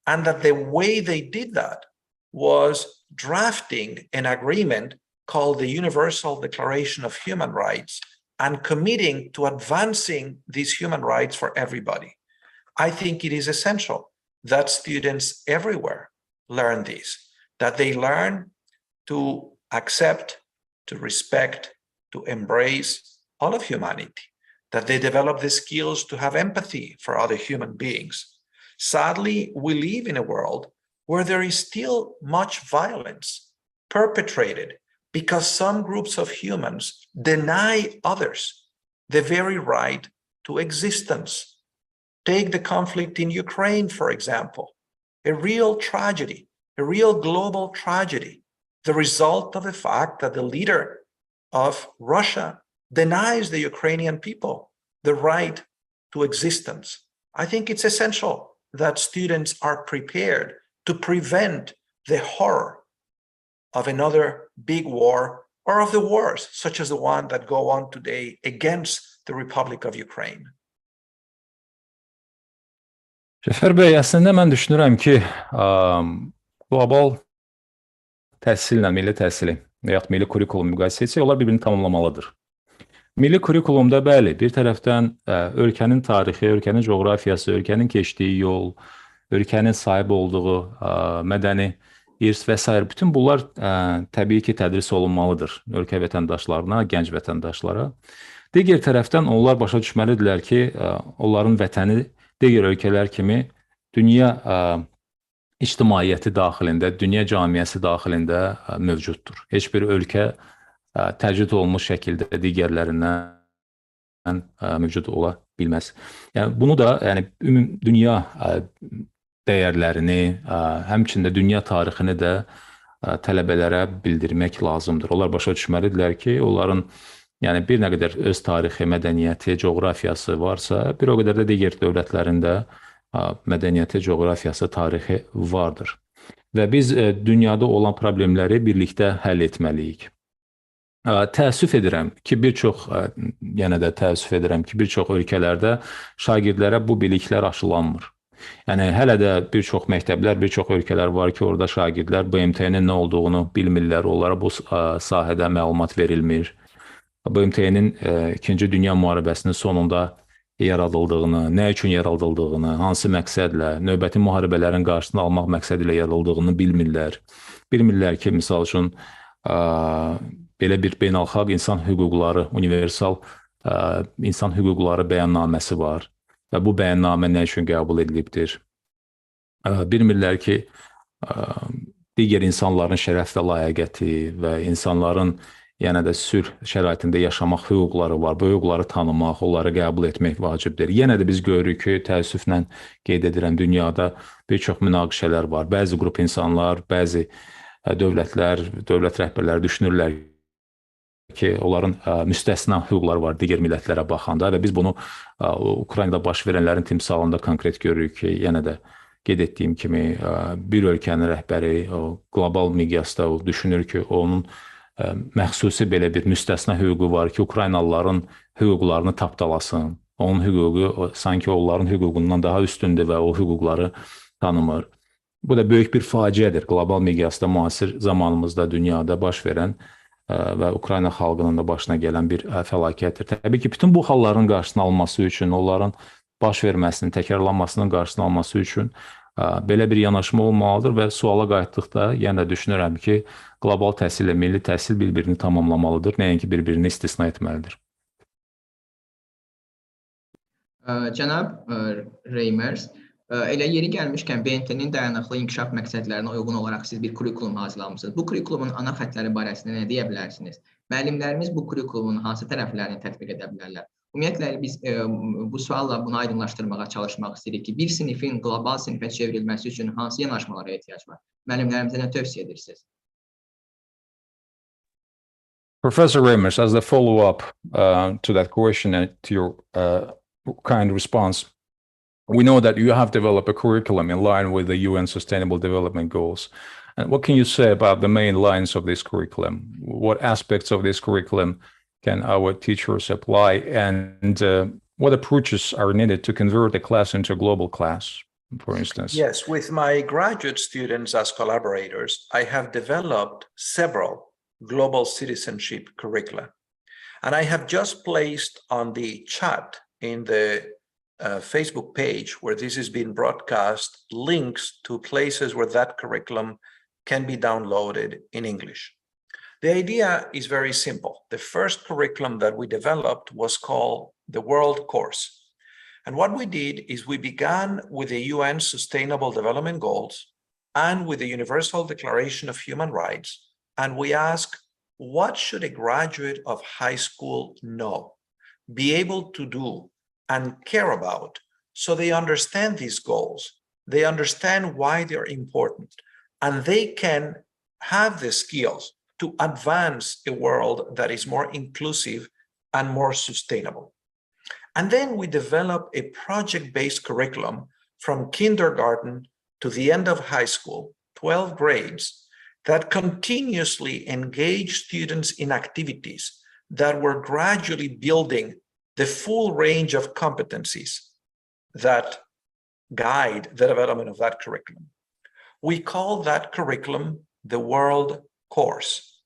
And that the way they did that was drafting an agreement called the Universal Declaration of Human Rights and committing to advancing these human rights for everybody. I think it is essential that students everywhere learn this, that they learn to accept, to respect, to embrace all of humanity, that they develop the skills to have empathy for other human beings. Sadly, we live in a world where there is still much violence perpetrated because some groups of humans deny others the very right to existence. Take the conflict in Ukraine, for example, a real tragedy, a real global tragedy, the result of the fact that the leader of Russia denies the Ukrainian people the right to existence. I think it's essential that students are prepared to prevent the horror of another big war or of the wars, such as the one that go on today against the Republic of Ukraine? Cəfər bəy, əslində mən düşünürəm ki, qlobal təhsillə milli təhsili və yaxud milli kurikulum müqayisə etsək, onlar bir-birini tamamlamalıdır. Milli kurikulumda bəli, bir tərəfdən ölkənin tarixi, ölkənin coğrafiyası, ölkənin keçdiyi yol, ölkənin sahib olduğu mədəni irs və s. bütün bunlar təbii ki, tədris olunmalıdır ölkə vətəndaşlarına, gənc vətəndaşlara. Digər tərəfdən onlar başa düşməlidirlər ki, onların vətəni digər ölkələr kimi dünya ictimaiyyəti daxilində, dünya camiyyəsi daxilində mövcuddur. Heç bir ölkə təcrid olunmuş şəkildə digərlərindən mövcud ola bilməz. Yəni, bunu da dünya dəyərlərini, həmçində dünya tarixini də tələbələrə bildirmək lazımdır. Onlar başa düşməlidirlər ki, onların bir nə qədər öz tarixi, mədəniyyəti, coğrafiyası varsa, bir o qədər də digər dövlətlərin də mədəniyyəti, coğrafiyası, tarixi vardır. Və biz dünyada olan problemləri birlikdə həll etməliyik. Təəssüf edirəm ki, bir çox ölkələrdə şagirdlərə bu biliklər aşılanmır. Yəni, hələ də bir çox məktəblər, bir çox ölkələr var ki, orada şagirdlər BMT-nin nə olduğunu bilmirlər, onlara bu sahədə məlumat verilmir. BMT-nin 2-ci Dünya müharibəsinin sonunda yaradıldığını, nə üçün yaradıldığını, hansı məqsədlə, növbəti müharibələrin qarşısını almaq məqsədi ilə yaradıldığını bilmirlər. Bilmirlər ki, misal üçün, belə bir beynəlxalq insan hüquqları, universal insan hüquqları bəyannaməsi var və bu bəyannamə nə üçün qəbul edilibdir. Bilmirlər ki, digər insanların şərəf və layiqəti və insanların sülh şəraitində yaşamaq hüquqları var. Bu hüquqları tanımaq, onları qəbul etmək vacibdir. Yenə də biz görürük ki, təəssüflə qeyd edirəm, dünyada bir çox münaqişələr var. Bəzi qrup insanlar, bəzi dövlətlər, dövlət rəhbərləri düşünürlər ki, onların müstəsna hüquqları var digər millətlərə baxanda və biz bunu Ukraynada baş verənlərin timsalında konkret görürük ki, yenə də qeyd etdiyim kimi bir ölkənin rəhbəri qlobal miqyasda düşünür ki, onun məxsusi belə bir müstəsna hüququ var ki, Ukraynalıların hüquqlarını tapdalasın. Onun hüququ sanki onların hüququndan daha üstündür və o hüquqları tanımır. Bu da böyük bir faciədir. Qlobal miqyasda müasir zamanımızda dünyada baş verən və Ukrayna xalqının da başına gələn bir fəlakətdir. Təbii ki, bütün bu halların qarşısını alması üçün, onların baş verməsinin, təkrarlanmasının qarşısını alması üçün belə bir yanaşma olmalıdır və suala qayıtdıqda yenə də düşünürəm ki, qlobal təhsil ilə milli təhsil bir-birini tamamlamalıdır, nəinki bir-birini istisna etməlidir. Cənab Reimers, elə yeri gəlmişkən BMT-nin dayanıqlı inkişaf məqsədlərinə uyğun olaraq siz bir kurikulum hazırlamışsınız. Bu kurikulumun ana xəttləri barəsində nə deyə bilərsiniz? Müəllimlərimiz bu kurikulumun hansı tərəflərini tətbiq edə bilərlər? Ümumiyyətlə, biz bu sualla bunu aydınlaşdırmağa çalışmaq istəyirik ki, bir sinifin qlobal sinifə çevrilməsi üçün hansı yanaşmalara ehtiyac var? Müəllimlərimizə nə tövsiyə edirsiniz? Professor Reimers, as a follow-up to that question and to your kind response, we know that you have developed a curriculum in line with the UN Sustainable Development Goals. And what can you say about the main lines of this curriculum? What aspects of this curriculum can our teachers apply, and what approaches are needed to convert a class into a global class, for instance? Yes, with my graduate students as collaborators, I have developed several global citizenship curricula. And I have just placed on the chat in the Facebook page where this is being broadcast links to places where that curriculum can be downloaded in English. The idea is very simple. The first curriculum that we developed was called the World Course. And what we did is we began with the UN Sustainable Development Goals and with the Universal Declaration of Human Rights. And we asked, what should a graduate of high school know, be able to do, and care about, so they understand these goals, they understand why they're important, and they can have the skills to advance a world that is more inclusive and more sustainable. And then we develop a project-based curriculum from kindergarten to the end of high school, 12 grades, that continuously engage students in activities that were gradually building the full range of competencies that guide the development of that curriculum. We call that curriculum the World Course.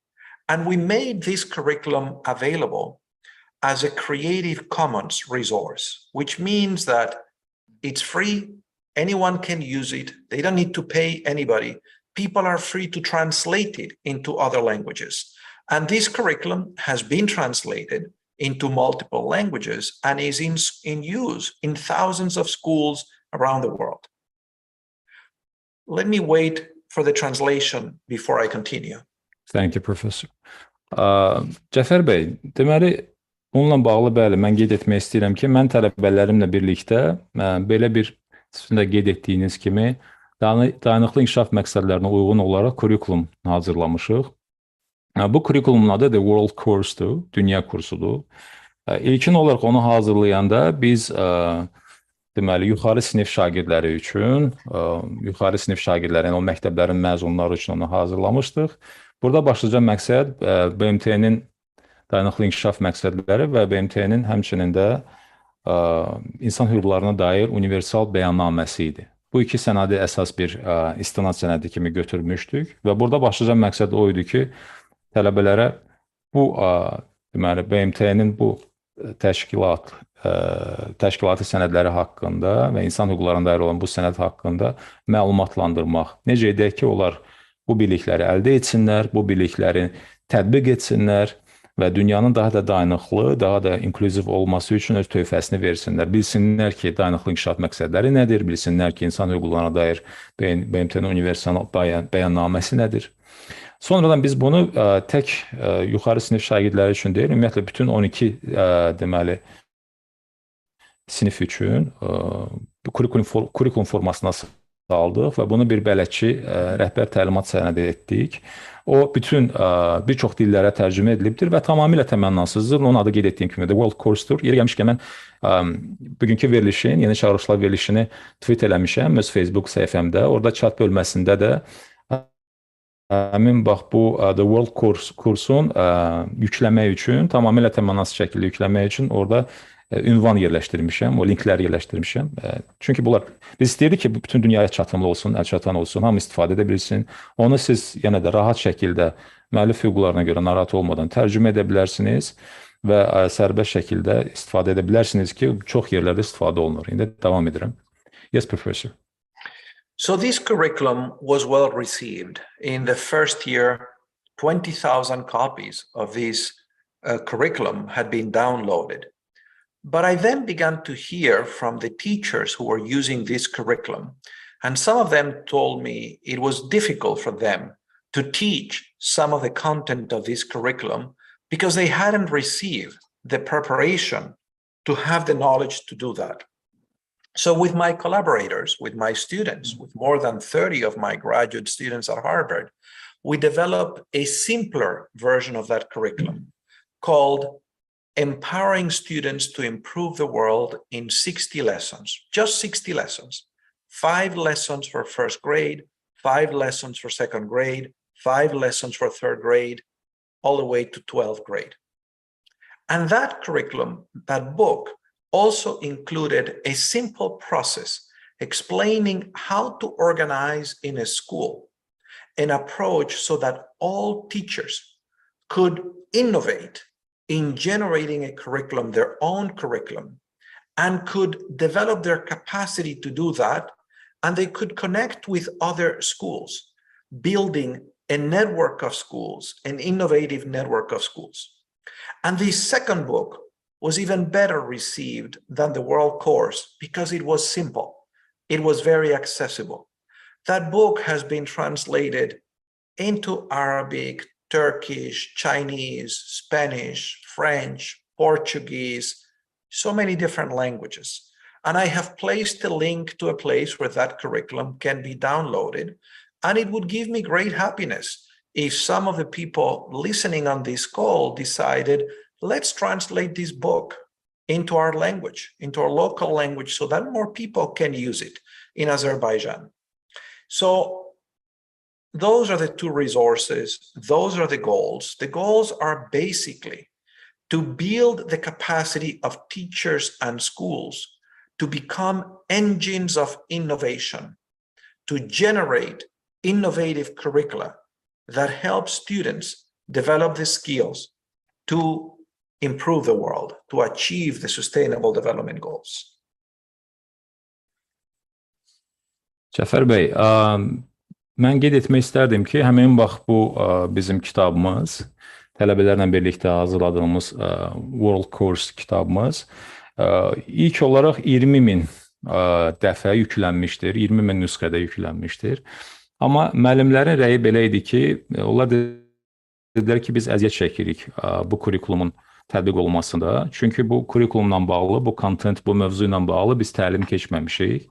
And we made this curriculum available as a Creative Commons resource, which means that it's free, anyone can use it, they don't need to pay anybody. People are free to translate it into other languages. And this curriculum has been translated into multiple languages and is in use in thousands of schools around the world. Let me wait for the translation before I continue. Thank you, Professor. Cəfər bəy, deməli, bununla bağlı bəli, mən qeyd etmək istəyirəm ki, mən tələbələrimlə birlikdə belə bir, sizin də qeyd etdiyiniz kimi, dayanıqlı inkişaf məqsədlərinə uyğun olaraq kurikulum hazırlamışıq. Bu kurikulumun adı The World Course'dur, dünya kursudur. İlkin olaraq onu hazırlayanda biz deməli, yuxarı sinif şagirdləri üçün, yuxarı sinif şagirdləri, yəni o məktəblərin məzunları üçün onu hazırlamışdıq. Burada başlıca məqsəd BMT-nin dayanıqlı inkişaf məqsədləri və BMT-nin həmçinin də insan hüquqlarına dair universal bəyannaməsi idi. Bu iki sənədi əsas bir istinad sənədi kimi götürmüşdük və burada başlıca məqsəd o idi ki, tələbələrə bu deməli BMT-nin bu təşkilatı sənədləri haqqında və insan hüquqlarına dair olan bu sənəd haqqında məlumatlandırmaq. Necə edək ki, onlar bu bilikləri əldə etsinlər, bu bilikləri tətbiq etsinlər və dünyanın daha da dayanıqlı, daha da inklüziv olması üçün öz tövhəsini versinlər. Bilsinlər ki, dayanıqlı inkişaf məqsədləri nədir, bilsinlər ki, insan hüquqlarına dair BMT-nin universal bəyannaməsi nədir. Sonradan biz bunu tək yuxarı sinif şagirdləri üçün deyil, ümumiyyətlə bütün 12 deməli sinif üçün kurikulum formasına aldıq və bunu bir bələdçi rəhbər təlimat sənədi etdik. O bütün bir çox dillərə tərcümə edilibdir və tamamilə təmənnasızdır. Onun adı qeyd etdiyim kimi The World Course-dur. Yeri gəlmişkən mən bugünkü verilişin, Yeni çağırışlar verilişini tweet eləmişəm öz Facebook səhifəmdə. Orada chat bölməsində də həmin bax bu The World kursun yükləmək üçün, tamamilə təmənnasız şəkildə yükləmək üçün orada ünvan yerləşdirmişəm, o linkləri yerləşdirmişəm. Çünki bunlar, biz istəyirdik ki, bütün dünyaya çatımlı olsun, əlçatan olsun, hamı istifadə edə bilsin. Onu siz yenə də rahat şəkildə müəllif hüquqlarına görə narahat olmadan tərcümə edə bilərsiniz və sərbəst şəkildə istifadə edə bilərsiniz ki, çox yerlərdə istifadə olunur. İndi davam edirəm. Yes, Professor. So this curriculum was well received. In the first year, 20,000 copies of this curriculum had been downloaded. But I then began to hear from the teachers who were using this curriculum, and some of them told me it was difficult for them to teach some of the content of this curriculum because they hadn't received the preparation to have the knowledge to do that. So with my collaborators, with my students, with more than 30 of my graduate students at Harvard, we developed a simpler version of that curriculum called Empowering Students to Improve the World in 60 Lessons, just 60 lessons. 5 lessons for first grade, 5 lessons for second grade, 5 lessons for third grade, all the way to 12th grade. And that curriculum, that book, also included a simple process explaining how to organize in a school an approach so that all teachers could innovate in generating a curriculum, their own curriculum, and could develop their capacity to do that, and they could connect with other schools, building a network of schools, an innovative network of schools. And the second book was even better received than the World Course because it was simple. It was very accessible. That book has been translated into Arabic, Turkish, Chinese, Spanish, French, Portuguese, so many different languages. And I have placed a link to a place where that curriculum can be downloaded. And it would give me great happiness if some of the people listening on this call decided, let's translate this book into our language, into our local language, so that more people can use it in Azerbaijan. So those are the two resources. Those are the goals. The goals are basically to build the capacity of teachers and schools to become engines of innovation, to generate innovative curricula that help students develop the skills to improve the world, to achieve the Sustainable Development Goals. Cəfər bəy, mən qeyd etmək istərdim ki, həmin vaxt bu bizim kitabımız, tələbələrlə birlikdə hazırladığımız World Course kitabımız ilk olaraq 20.000 dəfə yüklənmişdir, 20.000 nüsxədə yüklənmişdir. Amma müəllimlərin rəyi belə idi ki, onlar dedilər ki, biz əziyyət çəkirik bu kurikulumun tətbiq olmasında. Çünki bu kurikulumla bağlı, bu kontent, bu mövzu ilə bağlı biz təlim keçməmişik.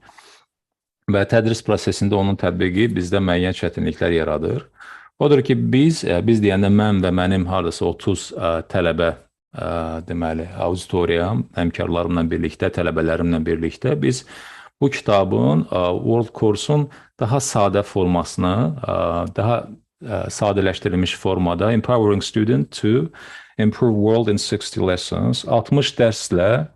Və tədris prosesində onun tətbiqi bizdə müəyyən çətinliklər yaradır. Odur ki, biz deyəndə mən və mənim hardasa 30 tələbə, deməli, auditoriyam, həmkarlarımla birlikdə, tələbələrimlə birlikdə biz bu kitabın, World Course-un daha sadə formasını, daha sadələşdirilmiş formada Empowering Student to Improve World in 60 Lessons, 60 dərslə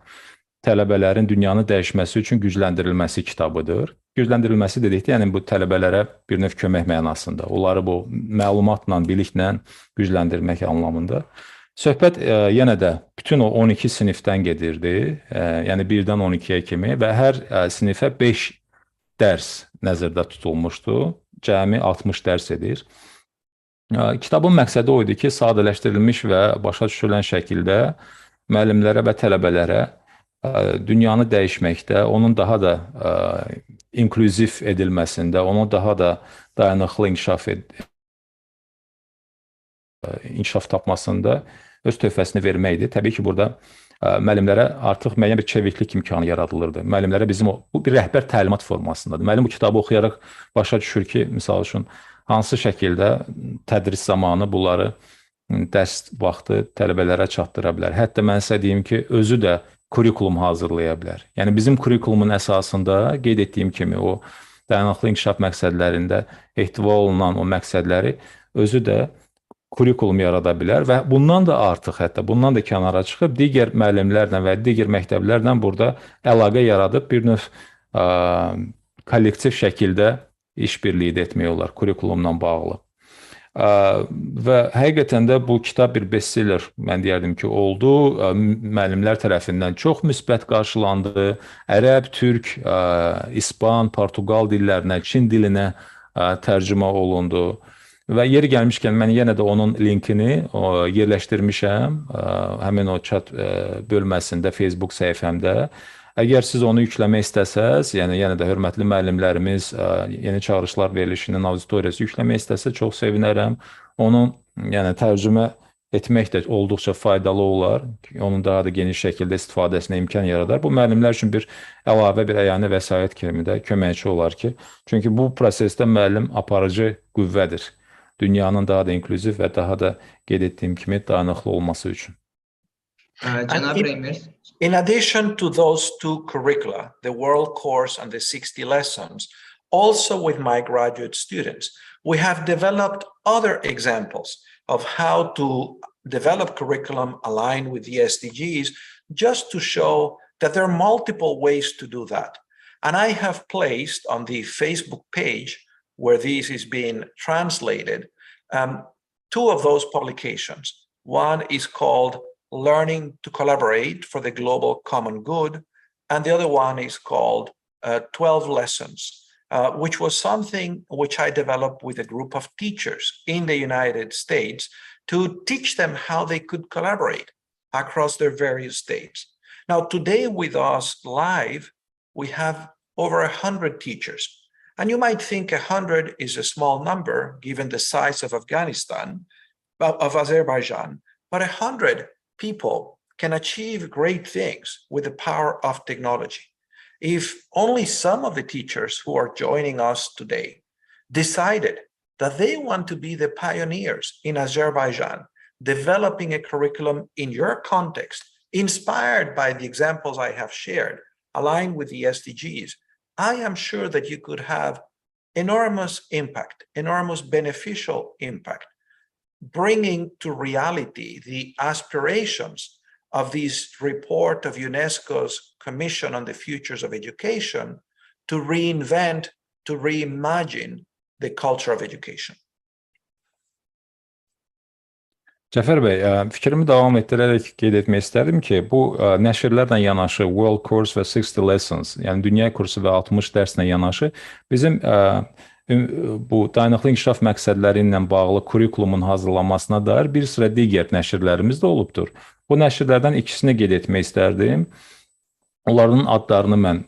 tələbələrin dünyanı dəyişməsi üçün gücləndirilməsi kitabıdır. Gücləndirilməsi dedikdə, yəni bu tələbələrə bir növ kömək mənasında, onları bu məlumatla, biliklə gücləndirmək anlamında. Söhbət yenə də bütün o 12 sinifdən gedirdi, yəni 1-dən 12-yə kimi və hər sinifə 5 dərs nəzərdə tutulmuşdu, cəmi 60 dərs edir. Kitabın məqsədi o idi ki, sadələşdirilmiş və başa düşülən şəkildə müəllimlərə və tələbələrə dünyanı dəyişməkdə, onun daha da inklüziv edilməsində, onu daha da dayanıqlı inkişaf tapmasında öz töhfəsini verməkdir. Təbii ki, burada müəllimlərə artıq müəyyən bir çeviklik imkanı yaradılırdı. Müəllimlərə bu bir rəhbər təlimat formasındadır. Müəllim bu kitabı oxuyaraq başa düşür ki, misal üçün, hansı şəkildə tədris zamanı bunları dərs vaxtı tələbələrə çatdıra bilər. Hətta mən sizə deyim ki, özü də kurikulum hazırlaya bilər. Yəni bizim kurikulumun əsasında qeyd etdiyim kimi o dayanıqlı inkişaf məqsədlərində ehtiva olunan o məqsədləri özü də kurikulum yarada bilər və bundan da artıq, hətta bundan da kənara çıxıb digər müəllimlərlə və digər məktəblərlə burada əlaqə yaradıb bir növ kollektiv şəkildə işbirliyi də etmək olar kurikulumla bağlı. Və həqiqətən də bu kitab bir bestseller, mən deyərdim ki, oldu. Müəllimlər tərəfindən çox müsbət qarşılandı. Ərəb, türk, ispan, portuqal dillərinə, çin dilinə tərcümə olundu. Və yeri gəlmişkən mən yenə də onun linkini yerləşdirmişəm həmin o chat bölməsində, Facebook səhifəmdə. Əgər siz onu yükləmək istəsəz, yəni yenə də hörmətli müəllimlərimiz Yeni çağırışlar verilişinin auditoriyası yükləmək istəsə çox sevinərəm. Onu yəni tərcümə etmək də olduqca faydalı olar. Onun daha da geniş şəkildə istifadəsinə imkan yaradar. Bu müəllimlər üçün bir əlavə bir əyani vəsait kimi də köməkçi olar ki, çünki bu prosesdə müəllim aparıcı qüvvədir. Dünyanın daha da inklüziv və daha da qeyd etdiyim kimi dayanıqlı olması üçün. Cənab Reimers. In addition to those two curricula, the World Course and the 60 Lessons, also with my graduate students, we have developed other examples of how to develop curriculum aligned with the SDGs, just to show that there are multiple ways to do that. And I have placed on the Facebook page, where this is being translated, two of those publications. One is called Learning to Collaborate for the Global Common Good, and the other one is called 12 Lessons, which was something which I developed with a group of teachers in the United States to teach them how they could collaborate across their various states. Now, today with us live, we have over 100 teachers. And you might think 100 is a small number given the size of Afghanistan, of Azerbaijan, but 100 people can achieve great things with the power of technology. If only some of the teachers who are joining us today decided that they want to be the pioneers in Azerbaijan, developing a curriculum in your context, inspired by the examples I have shared, aligned with the SDGs, I am sure that you could have enormous impact, enormous beneficial impact. bringing to reality the aspirations of this report of UNESCO's Commission on the Futures of Education to reinvent, to reimagine the culture of education. Cəfər bəy, fikrimi davam etdirərək qeyd etmək istərdim ki, bu nəşrlərlə yanaşı World Course və 60 Lessons, yəni dünya kursu və 60 dərslə yanaşı bizim bu dayanıqlı inkişaf məqsədləri ilə bağlı kurikulumun hazırlanmasına dair bir sıra digər nəşrlərimiz də olubdur. Bu nəşrlərdən ikisini qeyd etmək istərdim. Onların adlarını mən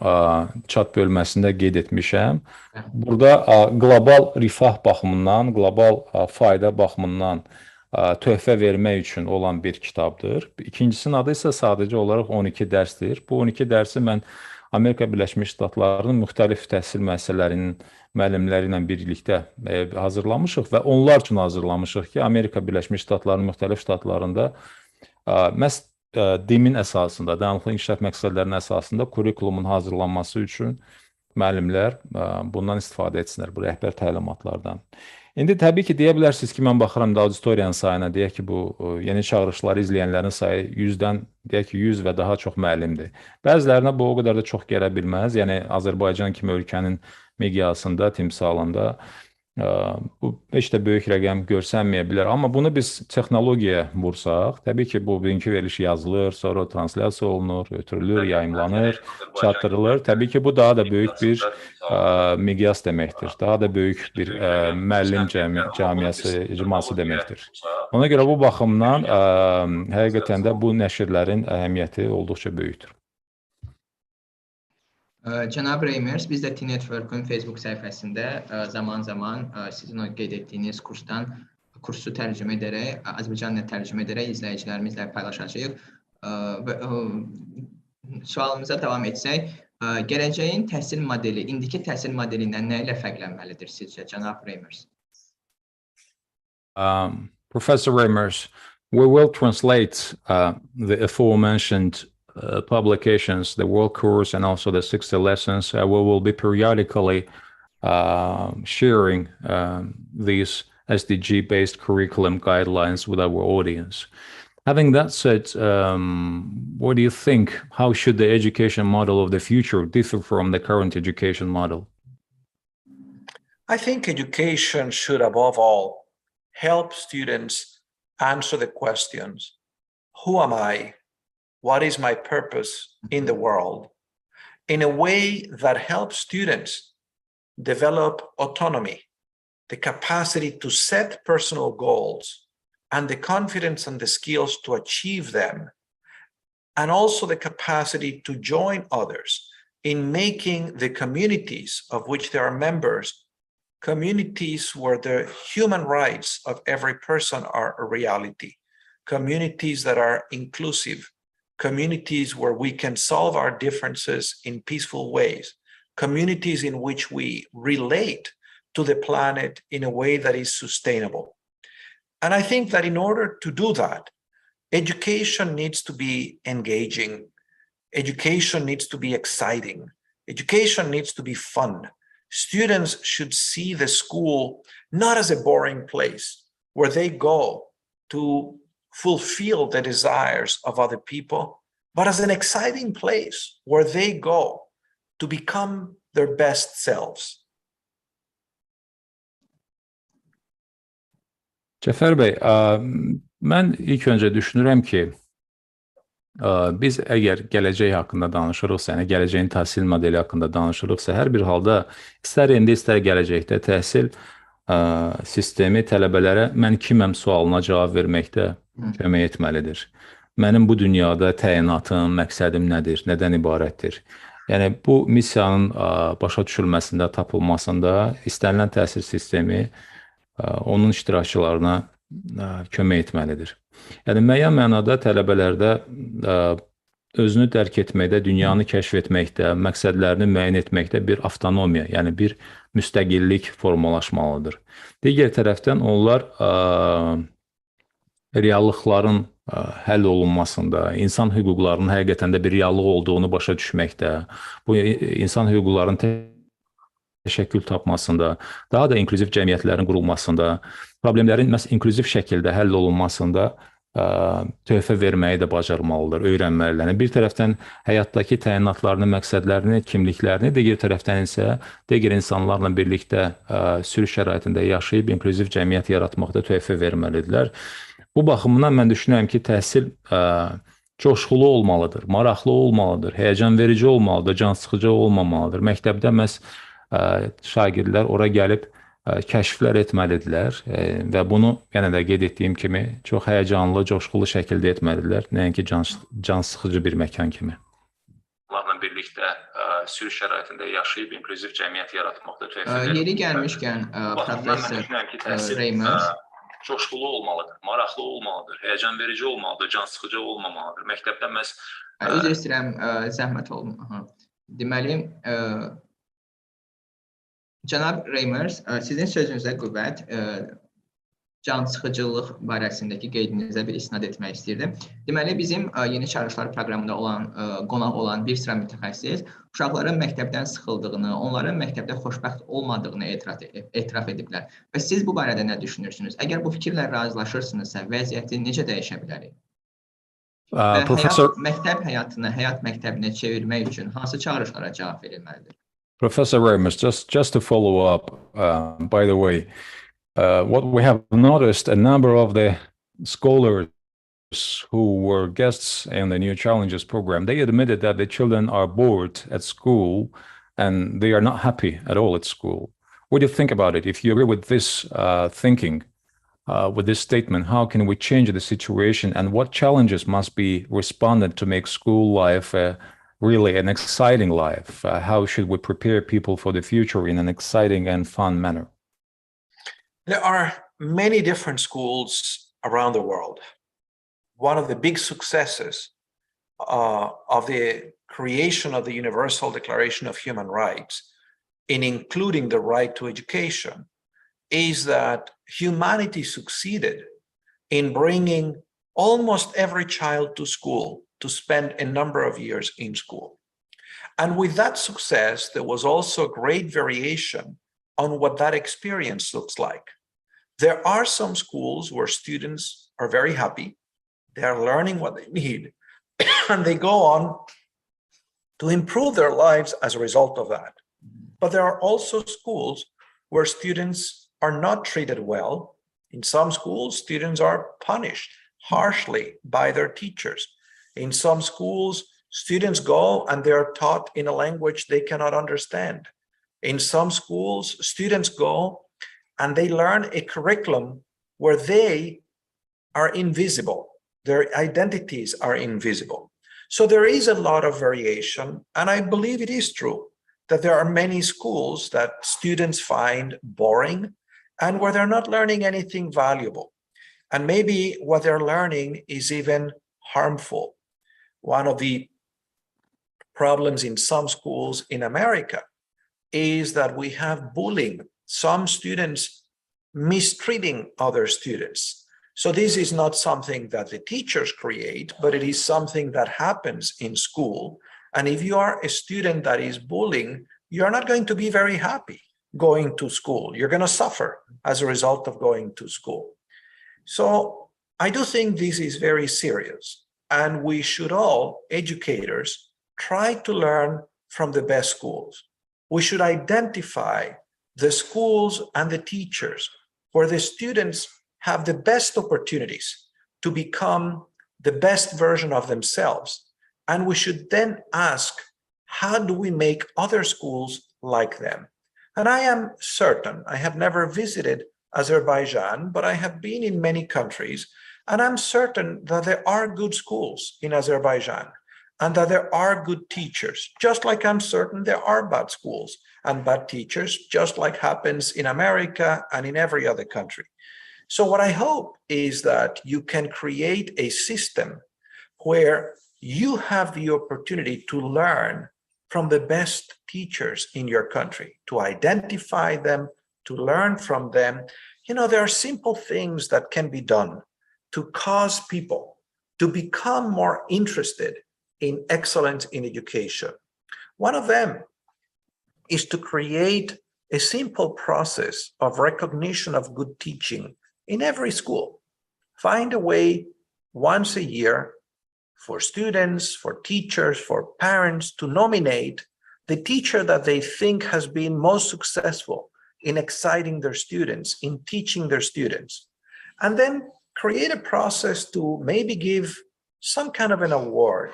chat bölməsində qeyd etmişəm. Burada qlobal rifah baxımından, qlobal fayda baxımından töhfə vermək üçün olan bir kitabdır. İkincisinin adı isə sadəcə olaraq 12 dərsdir. Bu 12 dərsi mən Amerika Birləşmiş Ştatlarının müxtəlif təhsil müəssisələrinin müəllimləri ilə birlikdə hazırlamışıq və onlar üçün hazırlamışıq ki, Amerika Birləşmiş Ştatlarının müxtəlif ştatlarında məhz demin əsasında, dayanıqlı inkişaf məqsədlərinin əsasında kurikulumun hazırlanması üçün müəllimlər bundan istifadə etsinlər, bu rəhbər təlimatlardan. İndi təbii ki, deyə bilərsiniz ki, mən baxıram da auditoriyanın sayına, deyək ki, bu yeni çağırışları izləyənlərin sayı 100-dən, deyək ki, 100 və daha çox müəllimdir. Bəzilərinə bu o qədər də çox gələ bilməz, yəni Azərbaycan kimi ölkənin miqyasında, timsalında bu heç də böyük rəqəm görsənməyə bilər. Amma bunu biz texnologiyaya vursaq, təbii ki, bu bugünkü veriliş yazılır, sonra translyasiya olunur, ötürülür, yayımlanır, çatdırılır. Təbii ki, bu daha da böyük bir miqyas deməkdir. Daha da böyük bir müəllim cəmiyyəsi, icması deməkdir. Ona görə bu baxımdan həqiqətən də bu nəşrlərin əhəmiyyəti olduqca böyükdür. Cənab Reimers, biz də T-Network'un Facebook səhifəsində zaman-zaman sizin o qeyd etdiyiniz kursu tərcümə edərək, Azərbaycan dilində tərcümə edərək izləyicilərimizlə paylaşacağıq. Sualımıza davam etsək, gələcəyin təhsil modeli, indiki təhsil modelindən nə ilə fərqlənməlidir sizcə, cənab Reimers? Professor Reimers, we will translate the aforementioned publications, the World Course and also the 60 Lessons. We will be periodically sharing these SDG-based curriculum guidelines with our audience. Having that said, what do you think? How should the education model of the future differ from the current education model? I think education should, above all, help students answer the questions, who am I? What is my purpose in the world? In a way that helps students develop autonomy, the capacity to set personal goals, and the confidence and the skills to achieve them, and also the capacity to join others in making the communities of which they are members, communities where the human rights of every person are a reality, communities that are inclusive, communities where we can solve our differences in peaceful ways, communities in which we relate to the planet in a way that is sustainable. And I think that in order to do that, education needs to be engaging, education needs to be exciting, education needs to be fun. Students should see the school not as a boring place where they go to fulfill the desires of other people, but as an exciting place where they go to become their best selves. Cəfər bəy, mən ilk öncə düşünürəm ki, biz əgər gələcək haqqında danışırıqsa, yəni gələcəyin təhsil modeli haqqında danışırıqsa, hər bir halda istər indi, istər gələcəkdə təhsil sistemi tələbələrə mən kiməm sualına cavab verməkdə kömək etməlidir. Mənim bu dünyada təyinatım, məqsədim nədir, nədən ibarətdir? Yəni bu missiyanın başa düşülməsində, tapılmasında istənilən təhsil sistemi onun iştirakçılarına kömək etməlidir. Yəni müəyyən mənada tələbələrdə özünü dərk etməkdə, dünyanı kəşf etməkdə, məqsədlərini müəyyən etməkdə bir avtonomiya, yəni bir müstəqillik formalaşmalıdır. Digər tərəfdən onlar reallıqların həll olunmasında, insan hüquqlarının həqiqətən də bir reallıq olduğunu başa düşməkdə, bu insan hüquqlarının təşəkkül tapmasında, daha da inklüziv cəmiyyətlərin qurulmasında, problemlərin inklüziv şəkildə həll olunmasında töhfə verməyi də bacarmalıdır, öyrənməlidir. Bir tərəfdən həyatdakı təyinatlarını, məqsədlərini, kimliklərini, digər tərəfdən isə digər insanlarla birlikdə sülh şəraitində yaşayıb inklüziv cəmiyyət yaratmaqda töhfə verməlidirlər. Bu baxımdan mən düşünürəm ki, təhsil coşqulu olmalıdır, maraqlı olmalıdır, həyəcan verici olmalıdır, cansıxıcı olmamalıdır. Məktəbdə məhz şagirdlər ora gəlib kəşflər etməlidirlər və bunu yenə də qeyd etdiyim kimi çox həyəcanlı, coşqulu şəkildə etməlidirlər, nəinki cansıxıcı bir məkan kimi. Onlarla birlikdə sülh şəraitində yaşayıb inklüziv cəmiyyət yaratmaqda töhfə verir. Yeri gəlmişkən, professor Reimers coşqulu olmalıdır, maraqlı olmalıdır, həyəcan verici olmalıdır, cansıxıcı olmamalıdır. Məktəbdə məhz üzr istəyirəm, zəhmət olun. Deməli, cənab Reimers, sizin sözünüzə qüvvət, cansıxıcılıq barəsindəki qeydinizə bir istinad etmək istəyirdim. Deməli, bizim Yeni çağırışlar proqramında qonaq olan bir sıra mütəxəssis uşaqların məktəbdən sıxıldığını, onların məktəbdə xoşbəxt olmadığını etiraf ediblər. Və siz bu barədə nə düşünürsünüz? Əgər bu fikirlə razılaşırsınızsa, vəziyyəti necə dəyişə bilərik? Məktəb həyatını, həyat məktəbinə çevirmək üçün hansı çağırışlara cavab verilməlidir? Professor Reimers, just to follow up, by the way, what we have noticed, a number of the scholars who were guests in the New Challenges program, they admitted that the children are bored at school and they are not happy at all at school. What do you think about it? If you agree with this thinking, with this statement, how can we change the situation and what challenges must be responded to make school life really an exciting life? How should we prepare people for the future in an exciting and fun manner? There are many different schools around the world. One of the big successes of the creation of the Universal Declaration of Human Rights, in including the right to education, is that humanity succeeded in bringing almost every child to school to spend a number of years in school. And with that success, there was also great variation on what that experience looks like. There are some schools where students are very happy, they are learning what they need, and they go on to improve their lives as a result of that. But there are also schools where students are not treated well. In some schools, students are punished harshly by their teachers. In some schools, students go and they are taught in a language they cannot understand. In some schools, students go and they learn a curriculum where they are invisible. Their identities are invisible. So there is a lot of variation, and I believe it is true that there are many schools that students find boring and where they're not learning anything valuable. And maybe what they're learning is even harmful. One of the problems in some schools in America is that we have bullying, some students mistreating other students. So this is not something that the teachers create, but it is something that happens in school. And if you are a student that is bullying, you're not going to be very happy going to school. You're going to suffer as a result of going to school. So I do think this is very serious. And we should all, educators, try to learn from the best schools. We should identify the schools and the teachers where the students have the best opportunities to become the best version of themselves. And we should then ask, how do we make other schools like them? And I am certain, I have never visited Azerbaijan, but I have been in many countries, and I'm certain that there are good schools in Azerbaijan and that there are good teachers, just like I'm certain there are bad schools and bad teachers, just like happens in America and in every other country. So what I hope is that you can create a system where you have the opportunity to learn from the best teachers in your country, to identify them, to learn from them. You know, there are simple things that can be done to cause people to become more interested in excellence in education. One of them is to create a simple process of recognition of good teaching in every school. Find a way once a year for students, for teachers, for parents to nominate the teacher that they think has been most successful in exciting their students, in teaching their students. And then create a process to maybe give some kind of an award,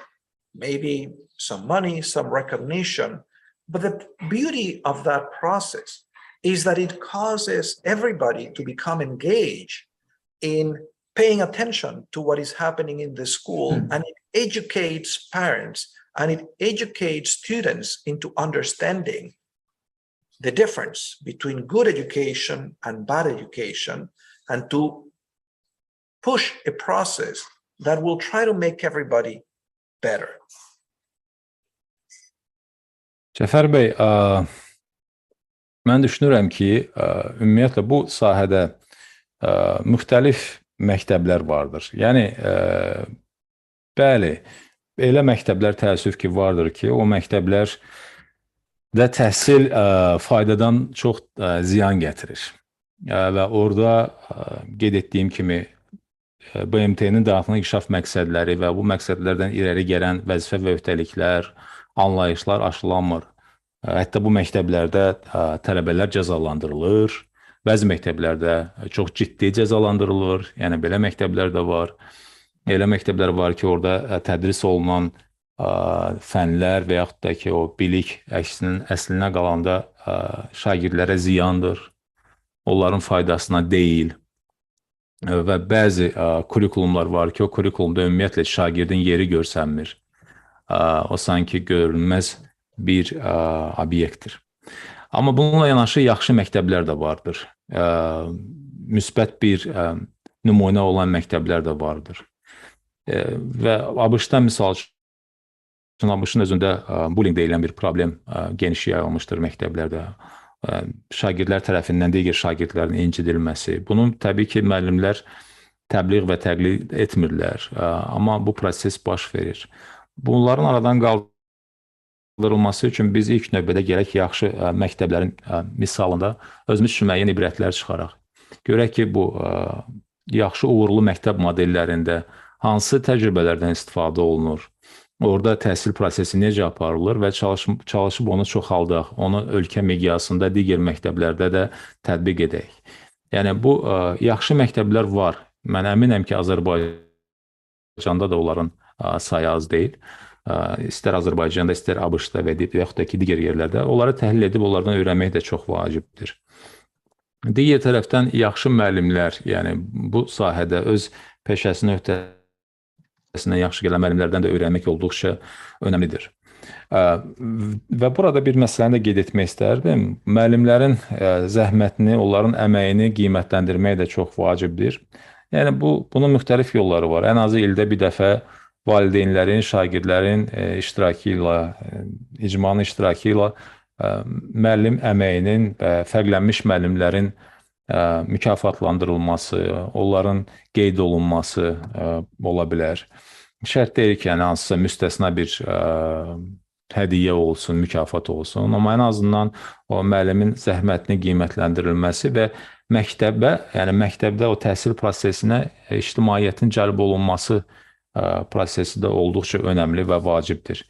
maybe some money, some recognition. But the beauty of that process is that it causes everybody to become engaged in paying attention to what is happening in the school, and it educates parents and it educates students into understanding the difference between good education and bad education, and to push a process that will try to make everybody better. Cəfər bəy, mən düşünürəm ki, ümumiyyətlə bu sahədə müxtəlif məktəblər vardır. Yəni, bəli, elə məktəblər təəssüf ki, vardır ki, o məktəblər də təhsil faydadan çox ziyan gətirir. Və orada qeyd etdiyim kimi BMT-nin daxili inkişaf məqsədləri və bu məqsədlərdən irəli gələn vəzifə və öhdəliklər, anlayışlar aşılanmır. Hətta bu məktəblərdə tələbələr cəzalandırılır, bəzi məktəblərdə çox ciddi cəzalandırılır, yəni belə məktəblər də var. Elə məktəblər var ki, orada tədris olunan fənlər və yaxud da ki, o bilik əslinə qalanda şagirdlərə ziyandır, onların faydasına deyil. Və bəzi kurikulumlar var ki, o kurikulumda ümumiyyətlə şagirdin yeri görsənmir. O sanki görünməz bir obyektdir. Amma bununla yanaşı yaxşı məktəblər də vardır. Müsbət bir nümunə olan məktəblər də vardır. Və ABŞ-da misal üçün, ABŞ-ın özündə bullying deyilən bir problem geniş yayılmışdır məktəblərdə. Şagirdlər tərəfindən digər şagirdlərin incidilməsi. Bunu təbii ki, müəllimlər təbliğ və təqlid etmirlər. Amma bu proses baş verir. Bunların aradan qaldırılması üçün biz ilk növbədə gərək yaxşı məktəblərin misalında özümüz üçün müəyyən ibrətlər çıxaraq. Görək ki, bu yaxşı uğurlu məktəb modellərində hansı təcrübələrdən istifadə olunur, orada təhsil prosesi necə aparılır və çalışıb onu çoxaldaq, onu ölkə miqyasında digər məktəblərdə də tətbiq edək. Yəni, bu yaxşı məktəblər var. Mən əminəm ki, Azərbaycanda da onların sayı az deyil. İstər Azərbaycanda, istər ABŞ-da və yaxud da ki, digər yerlərdə. Onları təhlil edib, onlardan öyrənmək də çox vacibdir. Digər tərəfdən, yaxşı müəllimlər, yəni bu sahədə öz peşəsini öhdəsindən yaxşı gələn müəllimlərdən də öyrənmək olduqca önəmlidir. Və burada bir məsələni də qeyd etmək istərdim. Müəllimlərin zəhmətini, onların əməyini qiymətləndirmək də çox vacibdir. Yəni, bunun müxtəlif yolları var. Ən azı ildə bir dəfə valideynlərin, şagirdlərin iştirakı ilə, icmanın iştirakı ilə müəllim əməyinin və fərqlənmiş müəllimlərin mükafatlandırılması, onların qeyd olunması ola bilər. Şərt deyil ki, yəni hansısa müstəsna bir hədiyyə olsun, mükafat olsun, amma ən azından o müəllimin zəhmətini qiymətləndirilməsi və məktəbə, yəni məktəbdə o təhsil prosesinə ictimaiyyətin cəlb olunması prosesi də olduqca önəmli və vacibdir.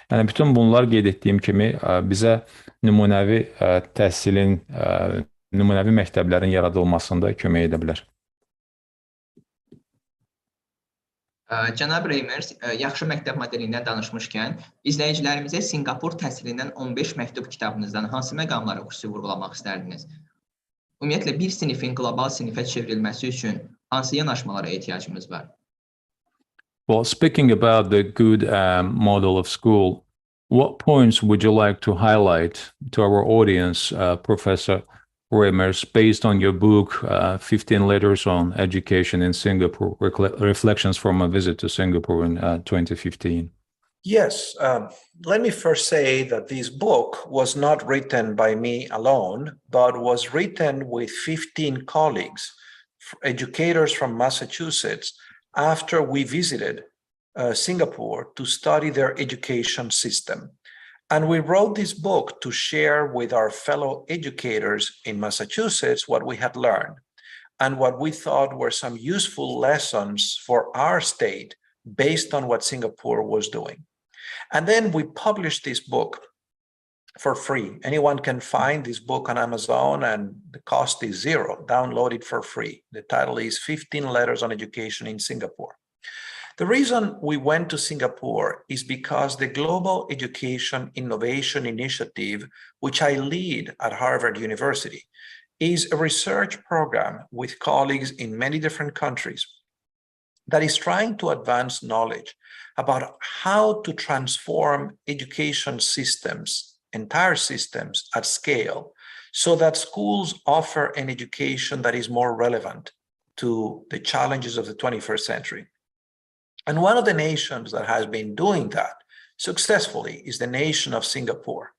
Yəni, bütün bunlar qeyd etdiyim kimi bizə nümunəvi təhsilin, nümunəvi məktəblərin yaradılmasında kömək edə bilər. Cənab Reimers, yaxşı məktəb modelindən danışmışkən, izləyicilərimizə Sinqapur təhsilindən 15 məktub kitabınızdan hansı məqamları xüsusi vurğulamaq istərdiniz? Ümumiyyətlə, bir sinifin qlobal sinifə çevrilməsi üçün hansı yanaşmalara ehtiyacımız var? Well, speaking about the good model of school, what points would you like to highlight to our audience, Professor Reimers, based on your book, 15 Letters on Education in Singapore, Reflections from a Visit to Singapore in 2015? Yes, let me first say that this book was not written by me alone, but was written with 15 colleagues, educators from Massachusetts, after we visited Singapore to study their education system. And we wrote this book to share with our fellow educators in Massachusetts what we had learned and what we thought were some useful lessons for our state based on what Singapore was doing. And then we published this book for free. Anyone can find this book on Amazon and the cost is zero. Download it for free. The title is 15 Letters on Education in Singapore. The reason we went to Singapore is because the Global Education Innovation Initiative, which I lead at Harvard University, is a research program with colleagues in many different countries that is trying to advance knowledge about how to transform education systems, entire systems at scale, so that schools offer an education that is more relevant to the challenges of the 21st century. And one of the nations that has been doing that successfully is the nation of Singapore.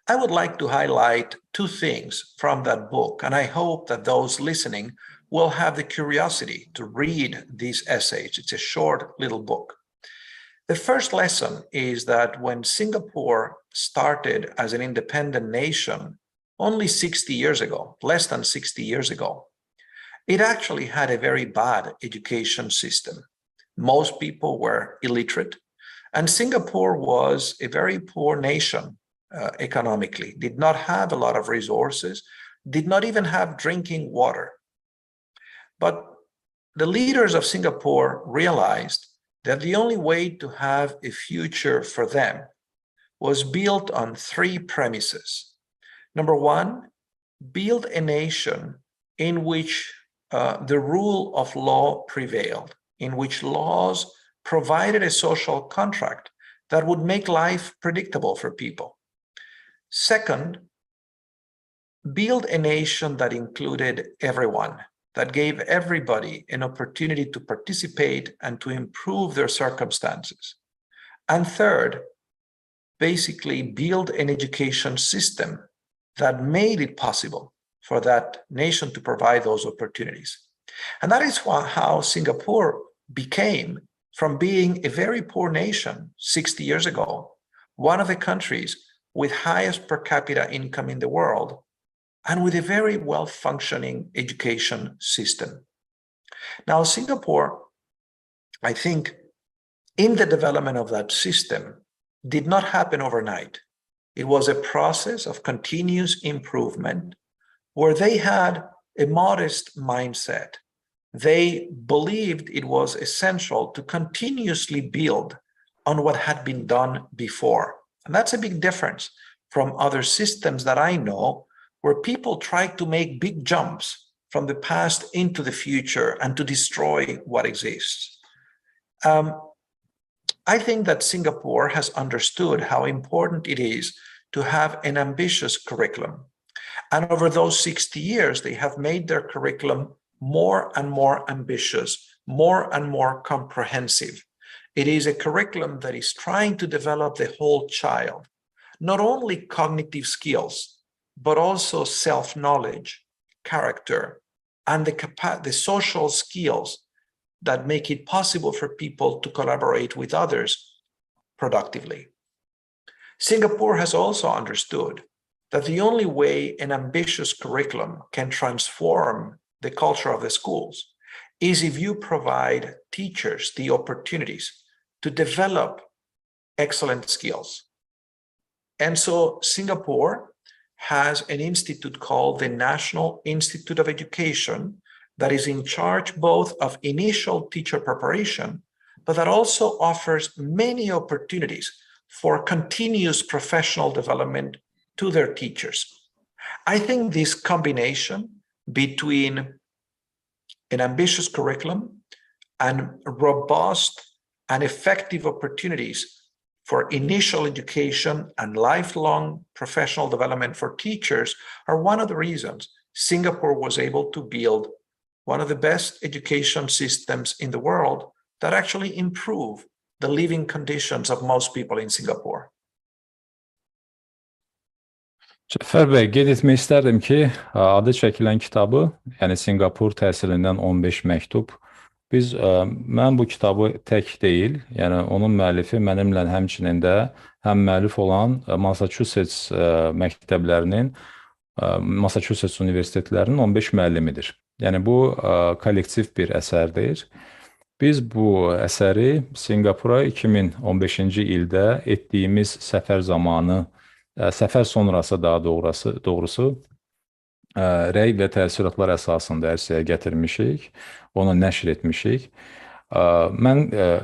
I would like to highlight two things from that book, and I hope that those listening will have the curiosity to read these essays. It's a short little book. The first lesson is that when Singapore started as an independent nation only 60 years ago, less than 60 years ago, it actually had a very bad education system. Most people were illiterate, and Singapore was a very poor nation economically, did not have a lot of resources, did not even have drinking water. But the leaders of Singapore realized that the only way to have a future for them was built on three premises. Number one, build a nation in which the rule of law prevailed, in which laws provided a social contract that would make life predictable for people. Second, build a nation that included everyone, that gave everybody an opportunity to participate and to improve their circumstances. And third, basically build an education system that made it possible for that nation to provide those opportunities. And that is how Singapore became, from being a very poor nation 60 years ago, one of the countries with highest per capita income in the world, and with a very well-functioning education system. Now, Singapore, I think, in the development of that system, did not happen overnight. It was a process of continuous improvement where they had a modest mindset. They believed it was essential to continuously build on what had been done before. And that's a big difference from other systems that I know, where people try to make big jumps from the past into the future and to destroy what exists. I think that Singapore has understood how important it is to have an ambitious curriculum. And over those 60 years, they have made their curriculum more and more ambitious, more and more comprehensive. It is a curriculum that is trying to develop the whole child, not only cognitive skills, but also self-knowledge, character, and the social skills that make it possible for people to collaborate with others productively. Singapore has also understood that the only way an ambitious curriculum can transform the culture of the schools is if you provide teachers the opportunities to develop excellent skills. And so Singapore has an institute called the National Institute of Education that is in charge both of initial teacher preparation, but that also offers many opportunities for continuous professional development to their teachers. I think this combination between an ambitious curriculum and robust and effective opportunities for initial education and lifelong professional development for teachers are one of the reasons Singapore was able to build one of the best education systems in the world that actually improve the living conditions of most people in Singapore. Cəfər bəy, qeyd etmək istərdim ki, adı çəkilən kitabı, yəni Singapur təhsilindən 15 məktub, Mən bu kitabı tək deyil, yəni onun müəllifi mənimlə həmçinin də həm müəllif olan Massachusetts məktəblərinin, Massachusetts universitetlərinin 15 müəllimidir. Yəni bu kollektiv bir əsərdir. Biz bu əsəri Singapura 2015-ci ildə etdiyimiz səfər zamanı, səfər sonrası daha doğrusu, rəy və təəssüratlar əsasında ərsəyə gətirmişik, onu nəşr etmişik. Mən,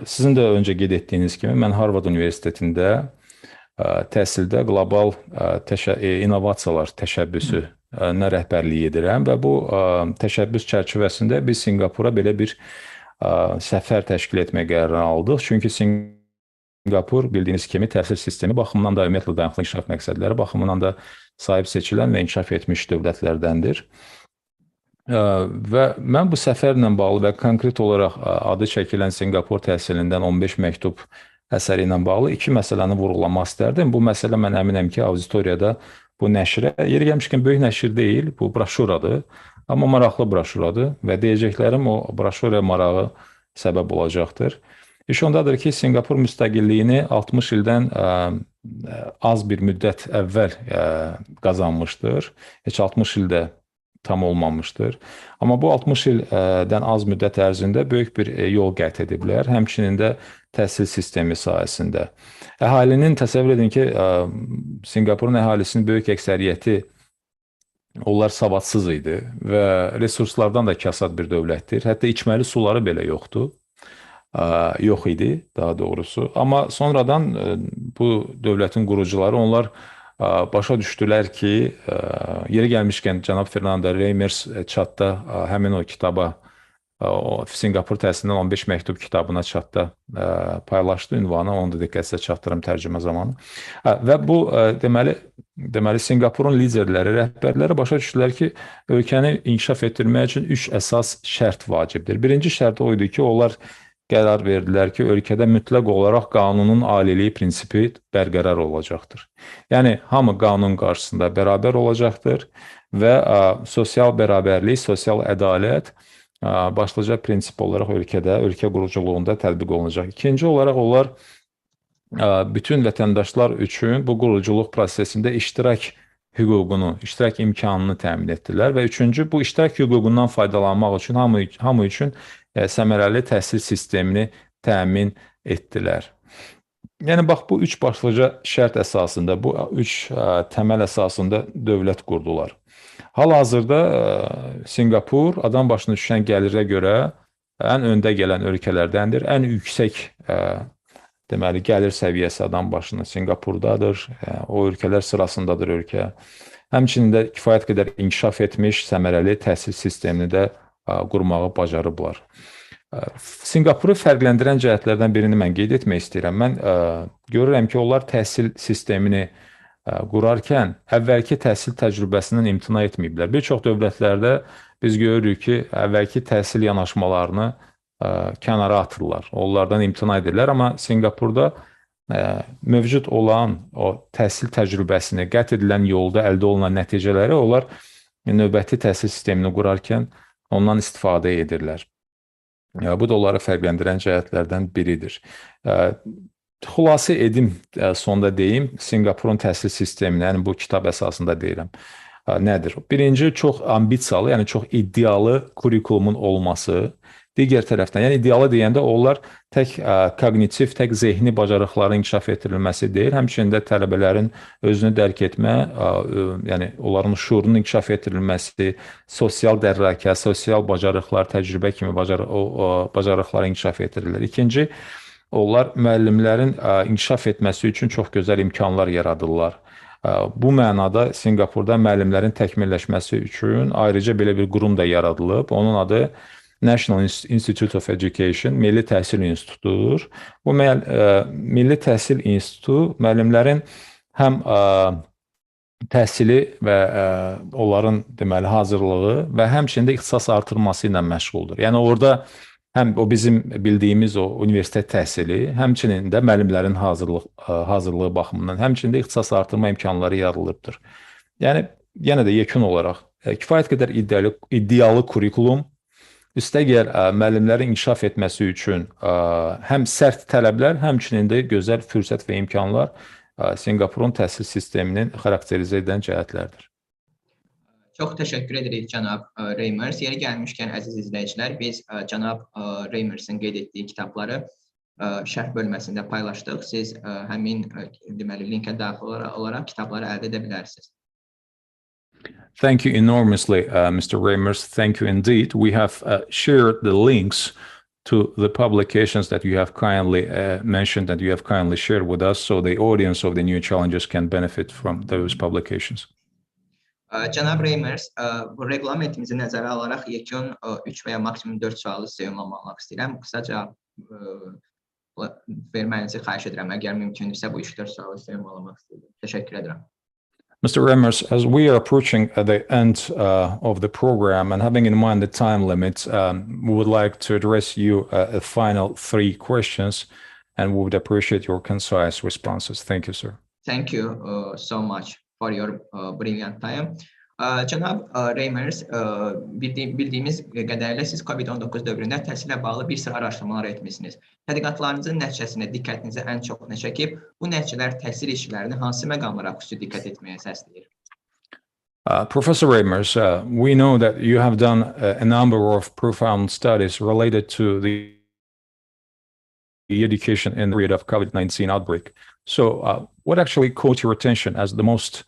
sizin də öncə qeyd etdiyiniz kimi, mən Harvard Universitetində təhsildə qlobal İnnovasiyalar təşəbbüsünə rəhbərlik edirəm və bu təşəbbüs çərçivəsində biz Singapura belə bir səfər təşkil etmək qərarını aldıq. Çünki Singapur bildiyiniz kimi təhsil sistemi baxımından da ümumiyyətlə dayanıqlı inkişaf məqsədləri baxımından da sahib seçilən və inkişaf etmiş dövlətlərdəndir. Və mən bu səfərlə bağlı və konkret olaraq adı çəkilən Singapur təhsilindən 15 məktub əsəri ilə bağlı iki məsələni vurğulamaq istərdim. Bu məsələ mən əminəm ki, auditoriyada bu nəşrə, yeri gəlmişkən böyük nəşr deyil, bu broşuradır, amma maraqlı broşuradır və deyəcəklərim o broşura marağı səbəb olacaqdır. İş ondadır ki, Singapur müstəqilliyini 60 ildən az bir müddət əvvəl qazanmışdır. Heç 60 ildə tam olmamışdır. Amma bu 60 ildən az müddət ərzində böyük bir yol qət ediblər. Həmçinin də təhsil sistemi sayəsində. Əhalinin, təsəvvür edin ki, Singapurun əhalisinin böyük əksəriyyəti onlar savadsız idi və resurslardan da kasad bir dövlətdir. Hətta içməli suları belə yoxdur. Yox idi, daha doğrusu. Amma sonradan bu dövlətin qurucuları, onlar başa düşdülər ki, yeri gəlmişkən cənab Fernando Reimers çatda həmin o kitaba, Singapur təhsilindən 15 məktub kitabına çatda paylaşdı ünvanı, onu da diqqətinizə çatdırım tərcümə zamanı. Və bu, deməli, Singapurun liderləri, rəhbərləri başa düşdülər ki, ölkəni inkişaf etdirmək üçün 3 əsas şərt vacibdir. Birinci şərt o idi ki, onlar qərar verdilər ki, ölkədə mütləq olaraq qanunun aliliyi prinsipi bərqərar olacaqdır. Yəni, hamı qanun qarşısında bərabər olacaqdır və sosial bərabərlik, sosial ədalət başlıca prinsip olaraq ölkədə, ölkə quruculuğunda tətbiq olunacaq. İkinci olaraq onlar bütün vətəndaşlar üçün bu quruculuq prosesində iştirak hüququnu, iştirak imkanını təmin etdilər və üçüncü, bu iştirak hüququndan faydalanmaq üçün hamı üçün səmərəli təhsil sistemini təmin etdilər. Yəni, bax, bu üç başlıca şərt əsasında, bu üç təməl əsasında dövlət qurdular. Hal-hazırda Singapur adam başına düşən gəlirə görə ən öndə gələn ölkələrdəndir. Ən yüksək deməli, gəlir səviyyəsi adam başına Singapurdadır. O ölkələr sırasındadır ölkə. Həmçinin də kifayət qədər inkişaf etmiş səmərəli təhsil sistemini də qurmağı bacarıblar. Singapuru fərqləndirən cəhətlərdən birini mən qeyd etmək istəyirəm. Mən görürəm ki, onlar təhsil sistemini qurarkən əvvəlki təhsil təcrübəsindən imtina etməyiblər. Bir çox dövlətlərdə biz görürük ki, əvvəlki təhsil yanaşmalarını kənara atırlar, onlardan imtina edirlər. Amma Singapurda mövcud olan o təhsil təcrübəsini, qət edilən yolda əldə olunan nəticələri onlar növbəti təhsil sistemini qurarkən ondan istifadə edirlər. Bu da onları fərqləndirən cəhətlərdən biridir. Xülasə edim, sonda deyim, Singapurun təhsil sistemini, yəni bu kitab əsasında deyirəm, nədir? Birinci, çox ambisiyalı, yəni çox iddialı kurikulumun olması. Digər tərəfdən, yəni idealı deyəndə onlar tək kognitiv, tək zehni bacarıqların inkişaf etdirilməsi deyil, həmçinin də tələbələrin özünü dərk etmə, yəni onların şuurunun inkişaf etdirilməsi, sosial dərrakə, sosial bacarıqlar, təcrübə kimi bacarıqlar inkişaf etdirilir. İkinci, onlar müəllimlərin inkişaf etməsi üçün çox gözəl imkanlar yaradırlar. Bu mənada Singapurda müəllimlərin təkmilləşməsi üçün ayrıca belə bir qurum da yaradılıb. Onun adı National Institute of Education, Milli Təhsil İnstitutudur. Bu Milli Təhsil İnstitutu müəllimlərin həm təhsili və onların deməli hazırlığı və həmçinin də ixtisas artırması ilə məşğuldur. Yəni orada həm o bizim bildiyimiz o universitet təhsili, həmçinin də müəllimlərin hazırlığı baxımından, həmçinin də ixtisas artırma imkanları yaradılıbdır. Yəni yenə də yekun olaraq kifayət qədər iddialı kurikulum, Üstəgəl müəllimlərin inkişaf etməsi üçün həm sərt tələblər, həmçinin də gözəl fürsət və imkanlar Sinqapurun təhsil sisteminin xarakterizə edən cəhətlərdir. Çox təşəkkür edirik cənab Reimers. Yeri gəlmişkən əziz izləyicilər, biz cənab Reimers'in qeyd etdiyi kitabları şərh bölməsində paylaşdıq. Siz həmin deməli linkə daxil olaraq kitabları əldə edə bilərsiniz. Thank you enormously, Mr. Reimers. Thank you indeed. We have shared the links to the publications that you have kindly mentioned, that you have kindly shared with us, so the audience of the New Challenges can benefit from those publications. Cənab Reimers, bu reglamentimizi nəzərə alaraq yekun 3 və ya maksimum 4 sualı sizə ünvanlamaq istəyirəm. Qısaca verməyinizi xahiş edirəm. Əgər mümkündürsə bu 3-4 sualı sizə ünvanlamaq istəyirəm. Təşəkkür edirəm. Mr. Reimers, as we are approaching the end of the program and having in mind the time limit, we would like to address you a final 3 questions, and we would appreciate your concise responses. Thank you, sir. Thank you so much for your brilliant time. Cənab Reimers, bildiyimiz qədərilə siz COVID-19 dövründə təhsillə bağlı bir sıra araşdırmalar etmişsiniz. Tədqiqatlarınızın nəticəsində diqqətinizi ən çox nə çəkib? Bu nəticələr təhsil işçilərini hansı məqamlara xüsusi diqqət etməyə səsləyir? Professor Reimers, we know that you have done a number of profound studies related to the education in the period of COVID-19 outbreak. So what actually caught your attention as the most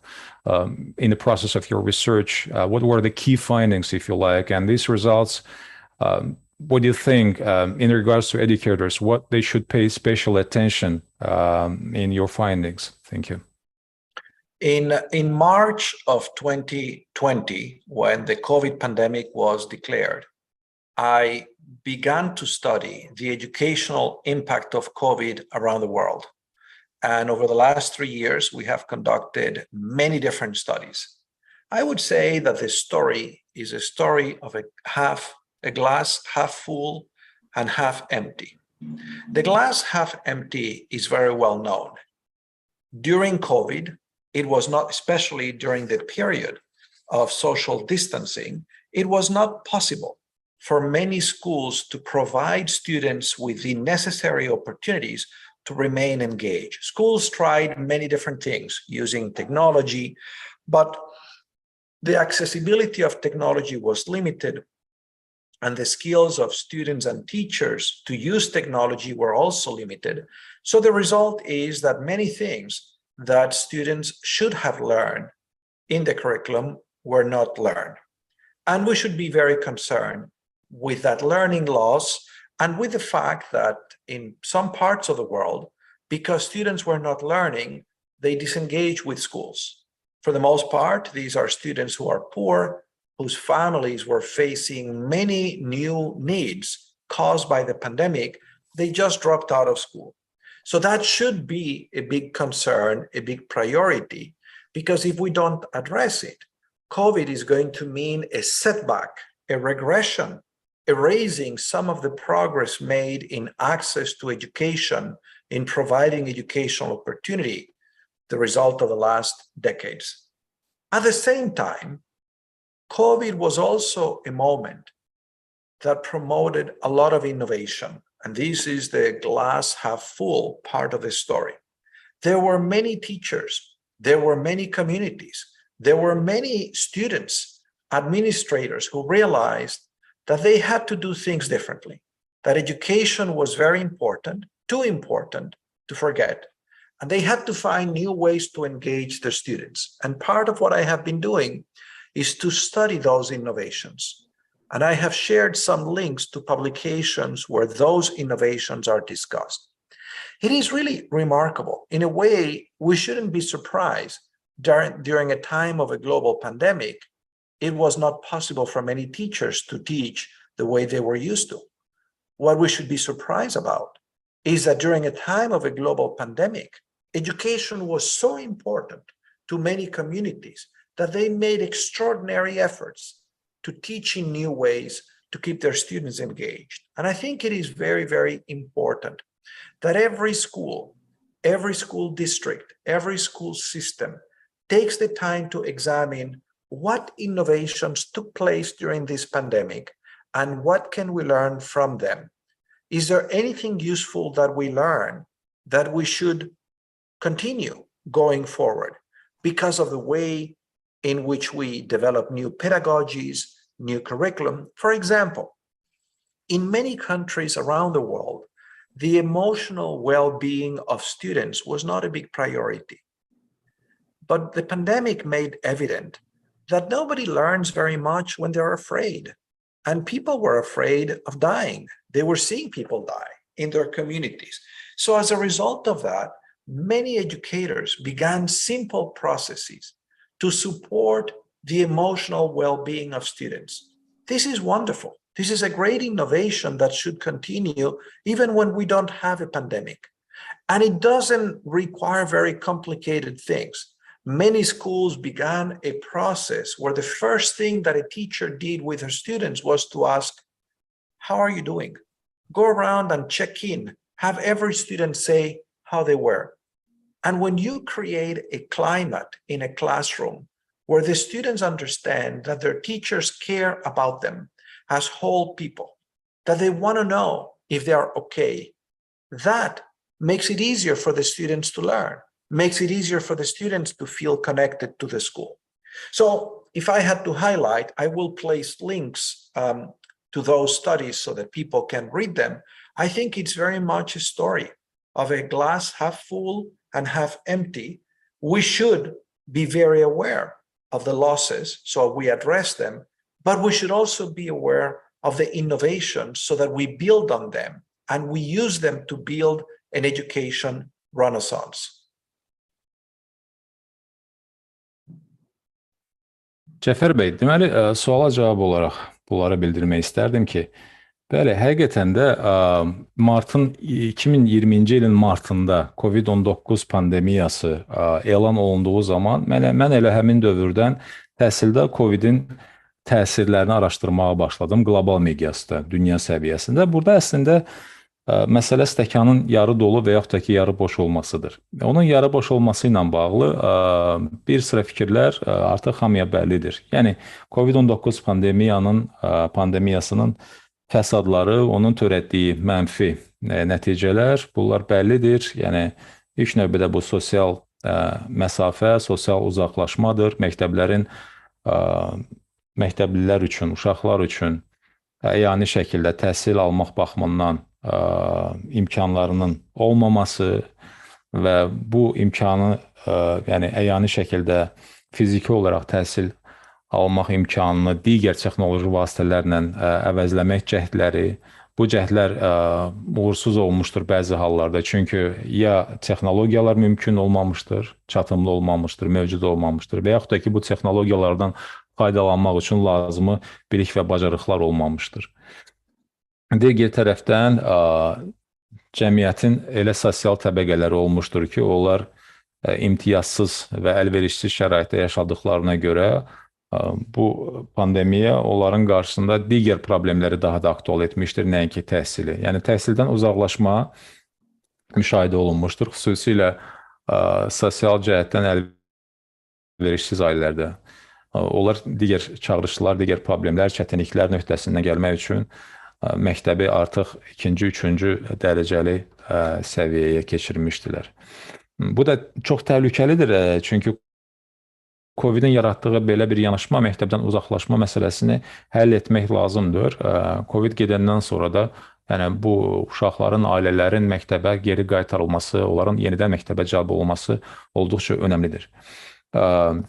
in the process of your research? What were the key findings, if you like, and these results, what do you think in regards to educators, what they should pay special attention in your findings? Thank you. In March of 2020, when the COVID pandemic was declared, I began to study the educational impact of COVID around the world. And over the last 3 years, we have conducted many different studies. I would say that this story is a story of a glass half full and half empty. The glass half empty is very well known. During COVID, it was not, especially during the period of social distancing, it was not possible for many schools to provide students with the necessary opportunities to remain engaged. Schools tried many different things using technology, but the accessibility of technology was limited, and the skills of students and teachers to use technology were also limited. So the result is that many things that students should have learned in the curriculum were not learned. And we should be very concerned with that learning loss and with the fact that in some parts of the world, because students were not learning, they disengage with schools. For the most part, these are students who are poor, whose families were facing many new needs caused by the pandemic. They just dropped out of school. So that should be a big concern, a big priority, because if we don't address it, COVID is going to mean a setback, a regression, erasing some of the progress made in access to education, in providing educational opportunity, the result of the last decades. At the same time, COVID was also a moment that promoted a lot of innovation. And this is the glass half full part of the story. There were many teachers, there were many communities, there were many students, administrators who realized that they had to do things differently, that education was very important, too important to forget, and they had to find new ways to engage their students. And part of what I have been doing is to study those innovations. And I have shared some links to publications where those innovations are discussed. It is really remarkable. In a way, we shouldn't be surprised during a time of a global pandemic. It was not possible for many teachers to teach the way they were used to. What we should be surprised about is that during a time of a global pandemic, education was so important to many communities that they made extraordinary efforts to teach in new ways to keep their students engaged. And I think it is very, very important that every school district, every school system takes the time to examine what innovations took place during this pandemic and what can we learn from them? Is there anything useful that we learn that we should continue going forward because of the way in which we develop new pedagogies, new curriculum? For example, in many countries around the world, the emotional well-being of students was not a big priority. But the pandemic made evident that nobody learns very much when they're afraid. And people were afraid of dying. They were seeing people die in their communities. So as a result of that, many educators began simple processes to support the emotional well-being of students. This is wonderful. This is a great innovation that should continue even when we don't have a pandemic. And it doesn't require very complicated things. Many schools began a process where the first thing that a teacher did with her students was to ask, how are you doing? Go around and check in. Have every student say how they were. And when you create a climate in a classroom where the students understand that their teachers care about them as whole people, that they want to know if they are okay, that makes it easier for the students to learn, makes it easier for the students to feel connected to the school. So if I had to highlight, I will place links to those studies so that people can read them. I think it's very much a story of a glass half full and half empty. We should be very aware of the losses so we address them, but we should also be aware of the innovations so that we build on them and we use them to build an education renaissance. Cəfər bəy, deməli, suala cavab olaraq bunları bildirmək istərdim ki, bəli, həqiqətən də martın 2020-ci ilin martında COVID-19 pandemiyası elan olunduğu zaman mən elə həmin dövrdən təhsildə COVID-in təsirlərini araşdırmağa başladım qlobal miqyasda, dünya səviyyəsində. Burada əslində məsələ stəkanın yarı dolu və yaxud da ki, yarı boş olmasıdır. Onun yarı boş olması ilə bağlı bir sıra fikirlər artıq hamıya bəllidir. Yəni, COVID-19 pandemiyasının fəsadları, onun törətdiyi mənfi nəticələr, bunlar bəllidir. Yəni, ilk növbədə bu sosial məsafə, sosial uzaqlaşmadır. Məktəblilər üçün, uşaqlar üçün əyani şəkildə təhsil almaq baxımından imkanlarının olmaması və bu imkanı yəni əyani şəkildə fiziki olaraq təhsil almaq imkanını digər texnoloji vasitələrlə əvəzləmək cəhdləri, bu cəhdlər uğursuz olmuşdur bəzi hallarda. Çünki ya texnologiyalar mümkün olmamışdır, çatımlı olmamışdır, mövcud olmamışdır və yaxud da ki, bu texnologiyalardan faydalanmaq üçün lazımı bilik və bacarıqlar olmamışdır. Digər tərəfdən cəmiyyətin elə sosial təbəqələri olmuşdur ki, onlar imtiyazsız və əlverişsiz şəraitdə yaşadıqlarına görə bu pandemiya onların qarşısında digər problemləri daha da aktual etmişdir, nəinki təhsili. Yəni, təhsildən uzaqlaşma müşahidə olunmuşdur, xüsusilə sosial cəhətdən əlverişsiz ailələrdə. Onlar digər çağırışlar, digər problemlər, çətinliklər nöqtəsindən gəlmək üçün məktəbi artıq 2-ci, 3-cü dərəcəli səviyyəyə keçirmişdilər. Bu da çox təhlükəlidir, çünki COVID-in yaratdığı belə bir yanaşma, məktəbdən uzaqlaşma məsələsini həll etmək lazımdır. COVID gedəndən sonra da bu uşaqların, ailələrin məktəbə geri qaytarılması, onların yenidən məktəbə cəlb olunması olduqca önəmlidir.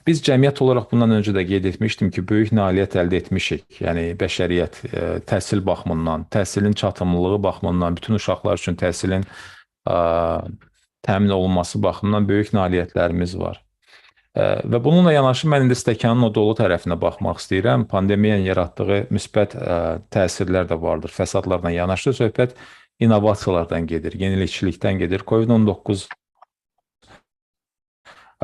Biz cəmiyyət olaraq bundan öncə də qeyd etmişdim ki, böyük nailiyyət əldə etmişik. Yəni, bəşəriyyət təhsil baxımından, təhsilin çatımlılığı baxımından, bütün uşaqlar üçün təhsilin təmin olunması baxımından böyük nailiyyətlərimiz var. Və bununla yanaşı mən indi stəkanın o dolu tərəfinə baxmaq istəyirəm. Pandemiyanın yaratdığı müsbət təsirlər də vardır. Fəsadlarla yanaşı söhbət innovasiyalardan gedir, yenilikçilikdən gedir. COVID-19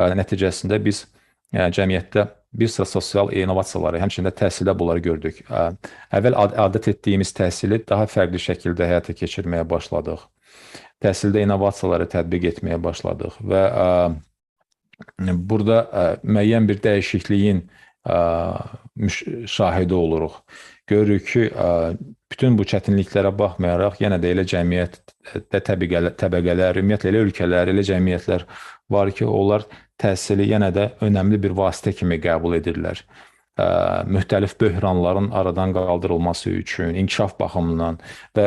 nəticəsində biz cəmiyyətdə bir sıra sosial innovasiyaları, həmçində təhsildə bunları gördük. Əvvəl adət etdiyimiz təhsili daha fərqli şəkildə həyata keçirməyə başladıq. Təhsildə innovasiyaları tətbiq etməyə başladıq və burada müəyyən bir dəyişikliyin şahidi oluruq. görürük ki, bütün bu çətinliklərə baxmayaraq, yenə də elə cəmiyyətdə təbəqələr, ümumiyyətlə elə ölkələr, elə cəmiyyətlər var ki, onlar təhsili yenə də önəmli bir vasitə kimi qəbul edirlər. Müxtəlif böhranların aradan qaldırılması üçün, inkişaf baxımından və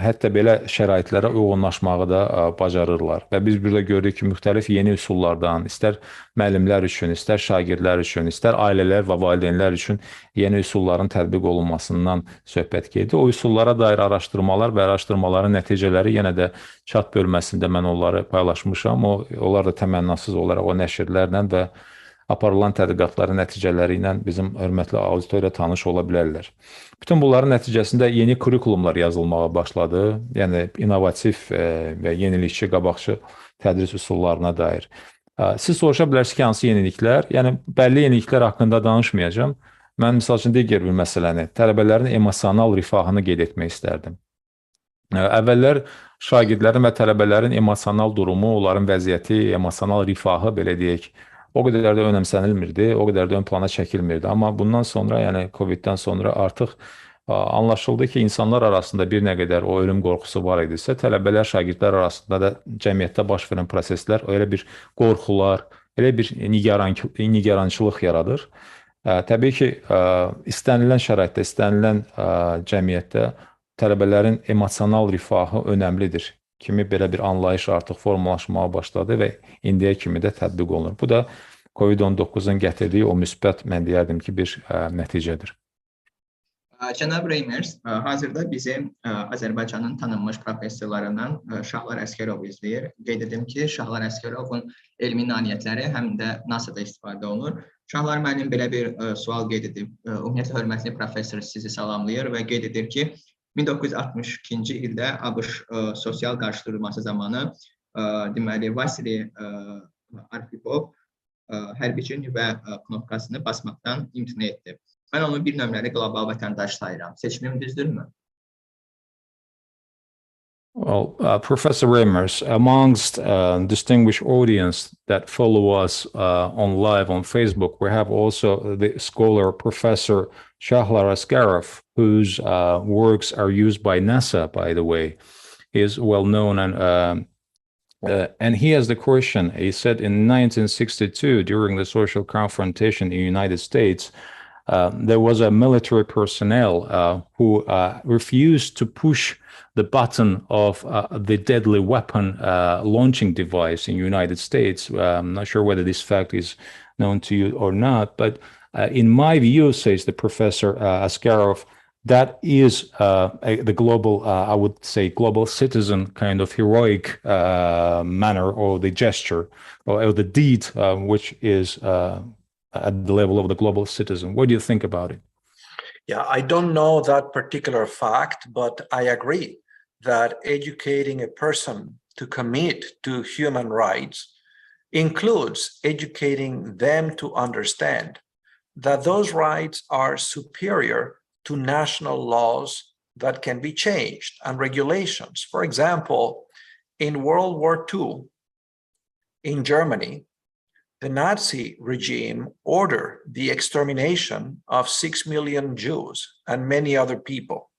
hətta belə şəraitlərə uyğunlaşmağı da bacarırlar. Və biz burada görürük ki, müxtəlif yeni üsullardan, istər müəllimlər üçün, istər şagirdlər üçün, istər ailələr və valideynlər üçün yeni üsulların tətbiq olunmasından söhbət gedir. O üsullara dair araşdırmalar və araşdırmaların nəticələri yenə də chat bölməsində mən onları paylaşmışam. Onlar da təmənnasız olaraq o nəşrlərlə və aparılan tədqiqatların nəticələri ilə bizim hörmətli auditoriya tanış ola bilərlər. Bütün bunların nəticəsində yeni kurikulumlar yazılmağa başladı. Yəni, innovativ və yenilikçi, qabaqçı tədris üsullarına dair. Siz soruşa bilərsiniz ki, hansı yeniliklər? Yəni, bəlli yeniliklər haqqında danışmayacağım. Mən, misal üçün, digər bir məsələni, tələbələrin emosional rifahını qeyd etmək istərdim. Əvvəllər şagirdlərin və tələbələrin emosional durumu, onların vəziyyəti, emosional rifahı, belə deyək, o qədər də önəmsənilmirdi, o qədər də ön plana çəkilmirdi. Amma bundan sonra, yəni Covid-dən sonra artıq anlaşıldı ki, insanlar arasında bir nə qədər o ölüm qorxusu var idisə, tələbələr, şagirdlər arasında da cəmiyyətdə baş verən proseslər, elə bir qorxular, elə bir nigarançılıq yaradır. Təbii ki, istənilən şəraitdə, istənilən cəmiyyətdə tələbələrin emosional rifahı önəmlidir kimi belə bir anlayış artıq formalaşmağa başladı və indiyə kimi də tətbiq olunur. Bu da COVID-19-un gətirdiyi o müsbət, mən deyərdim ki, bir nəticədir. Cənab Reimers, hazırda bizim Azərbaycanın tanınmış professorlarından Şahlar Əsgərov izləyir. Qeyd edim ki, Şahlar Əsgərovun elmi nailiyyətləri həm də NASA-da istifadə olunur. Şahlar müəllim belə bir sual qeyd edib. Ümumiyyətlə, hörmətli professor sizi salamlayır və qeyd edir ki, 1962-ci ildə ABŞ sosial qarşıdurması zamanı deməli Vasili Arxipov hərbiçi nüvə knopkasını basmaqdan imtina etdi. Mən onu bir nömrəli qlobal vətəndaş sayıram. Seçimim düzdürmü? Well, Professor Reimers, amongst distinguished audience that follow us on live on Facebook, we have also the scholar Professor Şahlar Əsgərov, whose works are used by NASA, by the way. He is well known, and he has the question. He said in 1962, during the social confrontation in the United States, there was a military personnel who refused to push the button of the deadly weapon launching device in the United States. I'm not sure whether this fact is known to you or not, but in my view, says the Professor Askarov, that is the global, I would say, global citizen kind of heroic manner, or the gesture, or the deed, which is at the level of the global citizen. What do you think about it? Yeah, I don't know that particular fact, but I agree that educating a person to commit to human rights includes educating them to understand that those rights are superior to national laws that can be changed and regulations. For example, in World War II, in Germany, the Nazi regime ordered the extermination of 6 million Jews and many other people.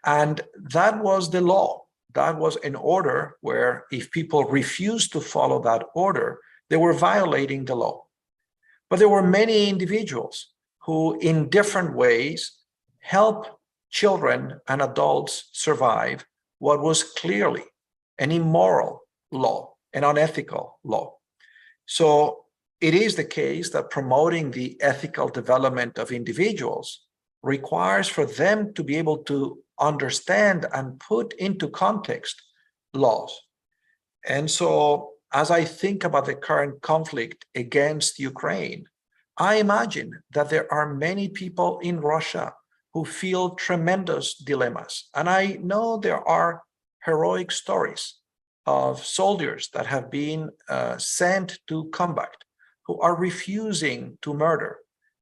And that was the law. That was an order where if people refused to follow that order, they were violating the law. But there were many individuals who, in different ways, helped children and adults survive what was clearly an immoral law, an unethical law. So it is the case that promoting the ethical development of individuals requires for them to be able to understand and put into context laws. And so as I think about the current conflict against Ukraine, I imagine that there are many people in Russia who feel tremendous dilemmas. And I know there are heroic stories of soldiers that have been sent to combat, who are refusing to murder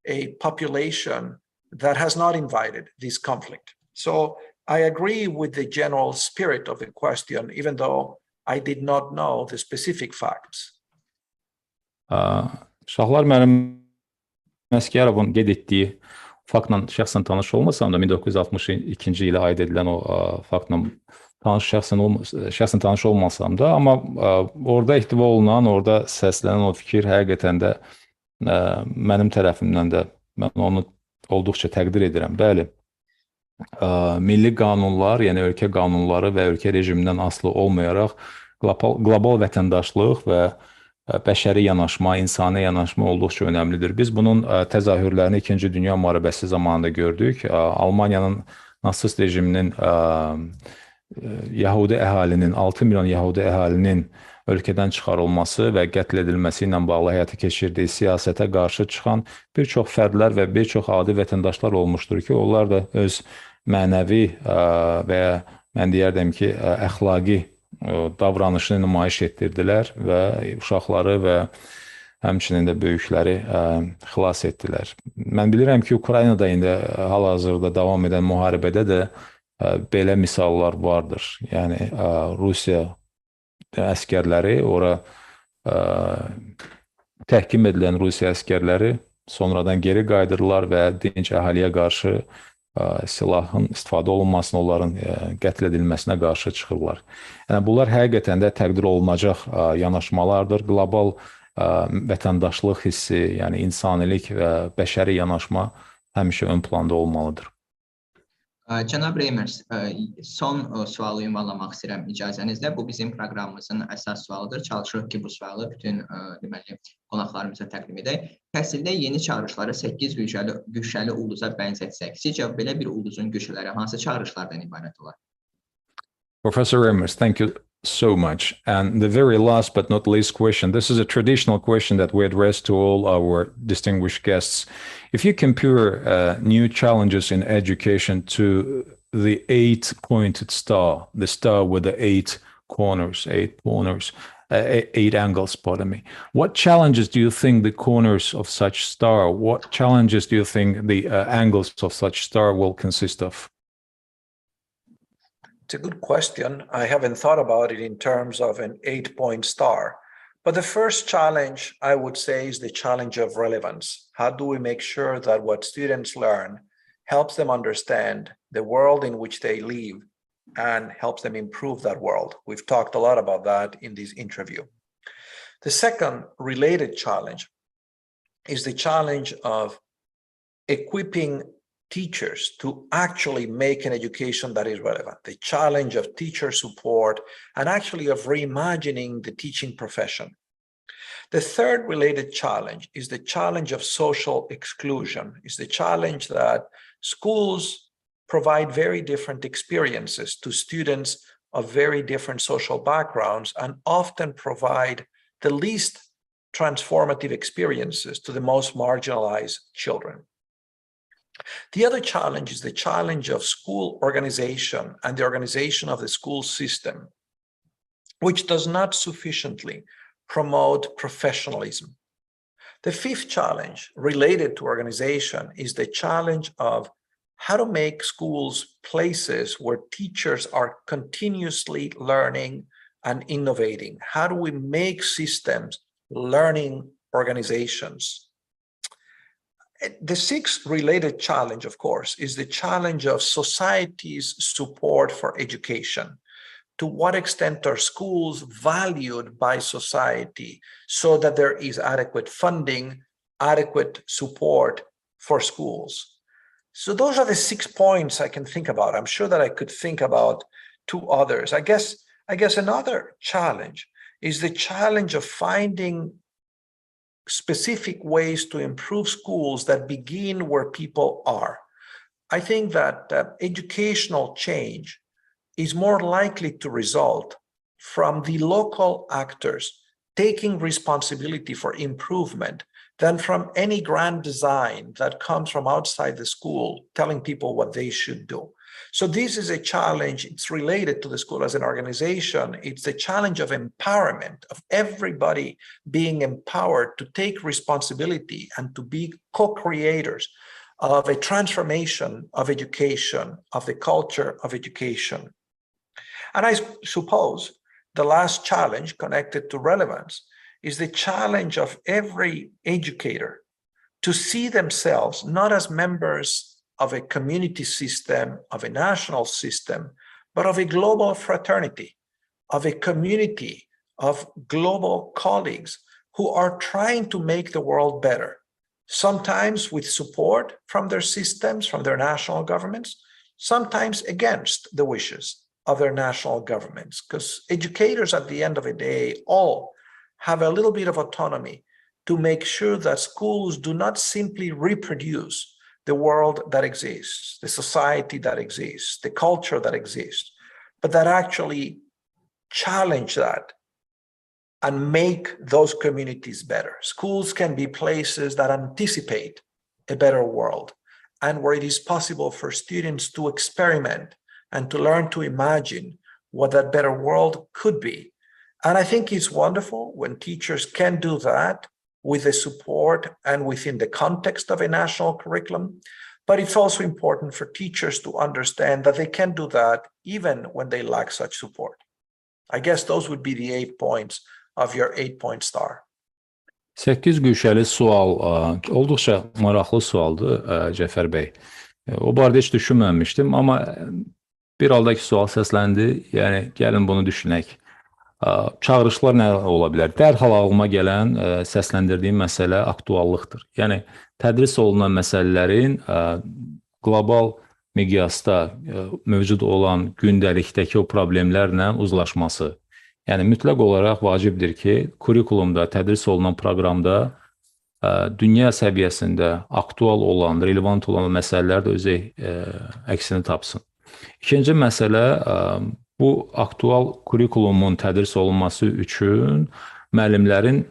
a population that has not invited this conflict. So I agree with the general spirit of the question, even though I did not know the specific facts. Şahlar müəllim Əsgərovun qeyd etdiyi faktla şəxsən tanış olmasam da 1962-ci ilə aid edilən o faktla şəxsən tanış olmasam da, amma orada ehtiva olunan, orada səslənən o fikir həqiqətən də mənim tərəfimdən də mən onu olduqca təqdir edirəm. Bəli, milli qanunlar, yəni ölkə qanunları və ölkə rejimindən asılı olmayaraq qlobal vətəndaşlıq və bəşəri yanaşma, insani yanaşma olduqca önəmlidir. Biz bunun təzahürlərini 2-ci Dünya müharibəsi zamanında gördük. Almaniyanın nasist rejiminin Yahudi əhalinin, 6 milyon Yahudi əhalinin ölkədən çıxarılması və qətl edilməsi ilə bağlı həyata keçirdiyi siyasətə qarşı çıxan bir çox fərdlər və bir çox adi vətəndaşlar olmuşdur ki, onlar da öz mənəvi və ya mən deyərdim ki, əxlaqi davranışını nümayiş etdirdilər və uşaqları və həmçinin də böyükləri xilas etdilər. Mən bilirəm ki, Ukraynada indi hal-hazırda davam edən müharibədə də belə misallar vardır. Yəni, Rusiya əskərləri, ora təhkim edilən Rusiya əskərləri sonradan geri qaydırırlar və dinc əhaliyə qarşı silahın istifadə olunmasına, onların qətl edilməsinə qarşı çıxırlar. Yəni, bunlar həqiqətən də təqdir olunacaq yanaşmalardır. Qlobal vətəndaşlıq hissi, yəni insanilik və bəşəri yanaşma həmişə ön planda olmalıdır. Cənab Reimers, son sualı ünvanlamaq istəyirəm icazənizlə. Bu bizim proqramımızın əsas sualıdır. Çalışırıq ki, bu sualı bütün qonaqlarımıza təqdim edək. Təhsildə yeni çağırışları 8 güşəli ulduza bənzətsək, sizcə belə bir ulduzun güşələri hansı çağırışlardan ibarət olar? Professor Reimers, thank you so much. And the very last but not least question, this is a traditional question that we address to all our distinguished guests. If you compare new challenges in education to the 8-pointed star, the star with the 8 angles, pardon me, what challenges do you think the corners of such star, what challenges do you think the angles of such star will consist of? It's a good question. I haven't thought about it in terms of an 8-point star. But the first challenge, I would say, is the challenge of relevance. How do we make sure that what students learn helps them understand the world in which they live and helps them improve that world? We've talked a lot about that in this interview. The second related challenge is the challenge of equipping teachers to actually make an education that is relevant, the challenge of teacher support, and actually of reimagining the teaching profession. The third related challenge is the challenge of social exclusion, is the challenge that schools provide very different experiences to students of very different social backgrounds and often provide the least transformative experiences to the most marginalized children. The other challenge is the challenge of school organization and the organization of the school system, which does not sufficiently promote professionalism. The fifth challenge related to organization is the challenge of how to make schools places where teachers are continuously learning and innovating. How do we make systems learning organizations? The sixth related challenge, of course, is the challenge of society's support for education. To what extent are schools valued by society so that there is adequate funding, adequate support for schools? So those are the 6 points I can think about. I'm sure that I could think about 2 others. I guess another challenge is the challenge of finding specific ways to improve schools that begin where people are. I think that educational change is more likely to result from the local actors taking responsibility for improvement than from any grand design that comes from outside the school telling people what they should do. So this is a challenge. It's related to the school as an organization. It's the challenge of empowerment, of everybody being empowered to take responsibility and to be co-creators of a transformation of education, of the culture of education. And I suppose the last challenge connected to relevance is the challenge of every educator to see themselves not as members of a community system, of a national system, but of a global fraternity, of a community of global colleagues who are trying to make the world better, sometimes with support from their systems, from their national governments, sometimes against the wishes of their national governments, because educators at the end of the day all have a little bit of autonomy to make sure that schools do not simply reproduce the world that exists, the society that exists, the culture that exists, but that actually challenge that and make those communities better. Schools can be places that anticipate a better world, and where it is possible for students to experiment and to learn to imagine what that better world could be. And I think it's wonderful when teachers can do that with the support and within the context of a national curriculum. But it's also important for teachers to understand that they can do that even when they lack such support. I guess those would be the 8 points of your 8-point star. 8 güşəli sual, olduqca maraqlı sualdır Cəfər bəy. O barədə heç düşünməmişdim, amma bir haldakı sual səsləndi, yəni gəlin bunu düşünək. Çağırışlar nə ola bilər? Dərhal ağlıma gələn səsləndirdiyim məsələ aktuallıqdır. Yəni, tədris olunan məsələlərin qlobal miqyasda mövcud olan gündəlikdəki o problemlərlə uzlaşması. Yəni, mütləq olaraq vacibdir ki, kurikulumda, tədris olunan proqramda dünya səviyyəsində aktual olan, relevant olan məsələlər də özü əksini tapsın. İkinci məsələ, bu aktual kurikulumun tədris olunması üçün müəllimlərin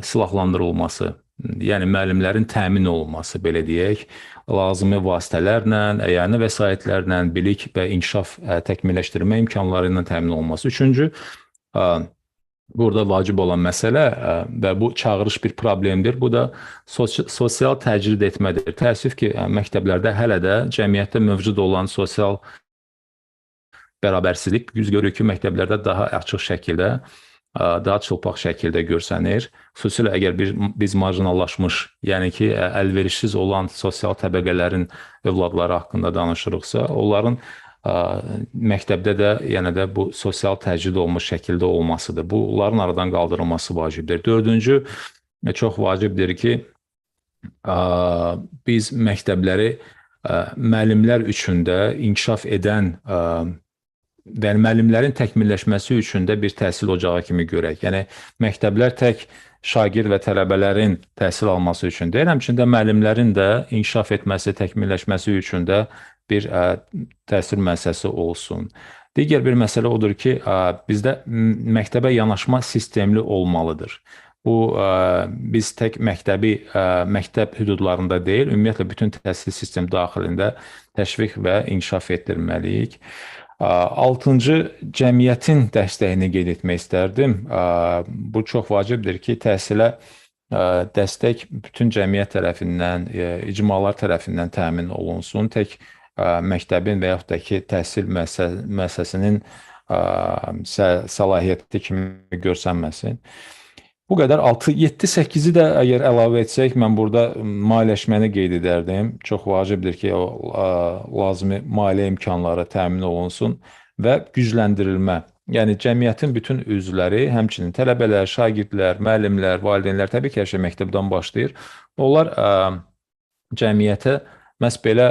silahlandırılması, yəni müəllimlərin təmin olunması, belə deyək, lazımi vasitələrlə, əyani vəsaitlərlə, bilik və inkişaf təkmilləşdirmə imkanları ilə təmin olunması. Üçüncü, burada vacib olan məsələ və bu çağırış bir problemdir. Bu da sosial təcrid etmədir. Təəssüf ki, məktəblərdə hələ də cəmiyyətdə mövcud olan sosial bərabərsizlik yüz görür ki, məktəblərdə daha açıq şəkildə, daha çılpaq şəkildə görsənir. Xüsusilə əgər biz marjinallaşmış, yəni ki, əlverişsiz olan sosial təbəqələrin övladları haqqında danışırıqsa, onların məktəbdə də yenə də bu sosial təcrid olmuş şəkildə olmasıdır. Bunların aradan qaldırılması vacibdir. Dördüncü, çox vacibdir ki, biz məktəbləri müəllimlər üçün də inkişaf edən və müəllimlərin təkmilləşməsi üçün də bir təhsil ocağı kimi görək. Yəni, məktəblər tək şagird və tələbələrin təhsil alması üçün deyil, həmçində müəllimlərin də inkişaf etməsi, təkmilləşməsi üçün də bir təhsil müəssisəsi olsun. Digər bir məsələ odur ki, bizdə məktəbə yanaşma sistemli olmalıdır. Bu, biz tək məktəb hüdudlarında deyil, ümumiyyətlə bütün təhsil sistemi daxilində təşviq və inkişaf etdirməliyik. 6-cı, cəmiyyətin dəstəyini qeyd etmək istərdim. Bu çox vacibdir ki, təhsilə dəstək bütün cəmiyyət tərəfindən, icmalar tərəfindən təmin olunsun. Tək məktəbin və yaxud da ki, təhsil müəssisəsinin səlahiyyəti kimi görsənməsin. Bu qədər 7-8-i də əgər əlavə etsək, mən burada maliyyələşməni qeyd edərdim. Çox vacibdir ki, lazımi maliyyə imkanları təmin olunsun və gücləndirilmə. Yəni, cəmiyyətin bütün üzvləri, həmçinin tələbələr, şagirdlər, müəllimlər, valideynlər, təbii ki, hər şey məktəbdən başlayır. Onlar cəmiyyətə məhz belə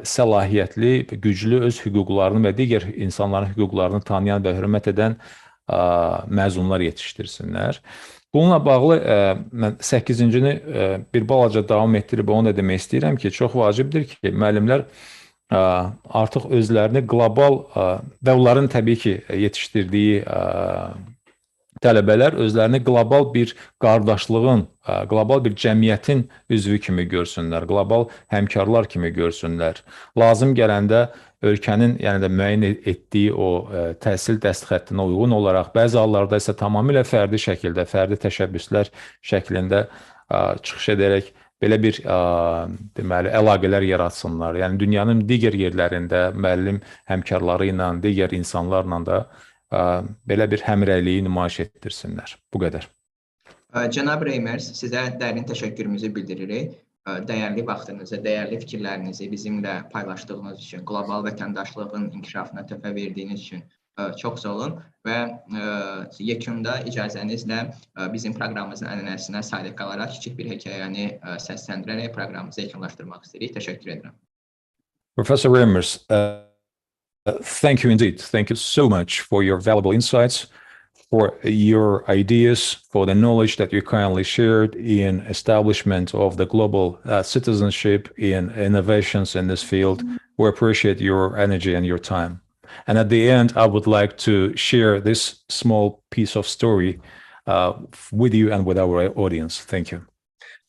səlahiyyətli, güclü, öz hüquqlarını və digər insanların hüquqlarını tanıyan və hörmət edən məzunlar yetişdirsinlər. Bununla bağlı mən 8-cini bir balaca davam etdirib onu da demək istəyirəm ki, çox vacibdir ki, müəllimlər artıq özlərini qlobal və onların təbii ki, yetişdirdiyi tələbələr özlərini qlobal bir qardaşlığın, qlobal bir cəmiyyətin üzvü kimi görsünlər, qlobal həmkarlar kimi görsünlər. Lazım gələndə ölkənin müəyyən etdiyi o təhsil dəstxəttinə uyğun olaraq, bəzi hallarda isə tamamilə fərdi şəkildə, fərdi təşəbbüslər şəklində çıxış edərək belə bir əlaqələr yaratsınlar. Yəni, dünyanın digər yerlərində müəllim həmkarları ilə, digər insanlarla da belə bir həmrəyliyi nümayiş etdirsinlər. Bu qədər. Cənab Reimers, sizə dərin təşəkkürümüzü bildiririk. dəyərli vaxtınızı, dəyərli fikirlərinizi bizimlə paylaşdığınız üçün, qlobal vətəndaşlığın inkişafına töhfə verdiyiniz üçün çox sağ olun və yekunda icazənizlə bizim proqramımızın ənənəsinə sadiq qalaraq kiçik bir hekayəni səsləndirərək proqramımızı yekunlaşdırmaq istəyirik. Təşəkkür edirəm. Professor Reimers, thank you indeed. Thank you so much for your valuable insights, for your ideas, for the knowledge that you kindly shared in establishment of the global citizenship in innovations in this field. We appreciate your energy and your time. And at the end, I would like to share this small piece of story with you and with our audience. Thank you.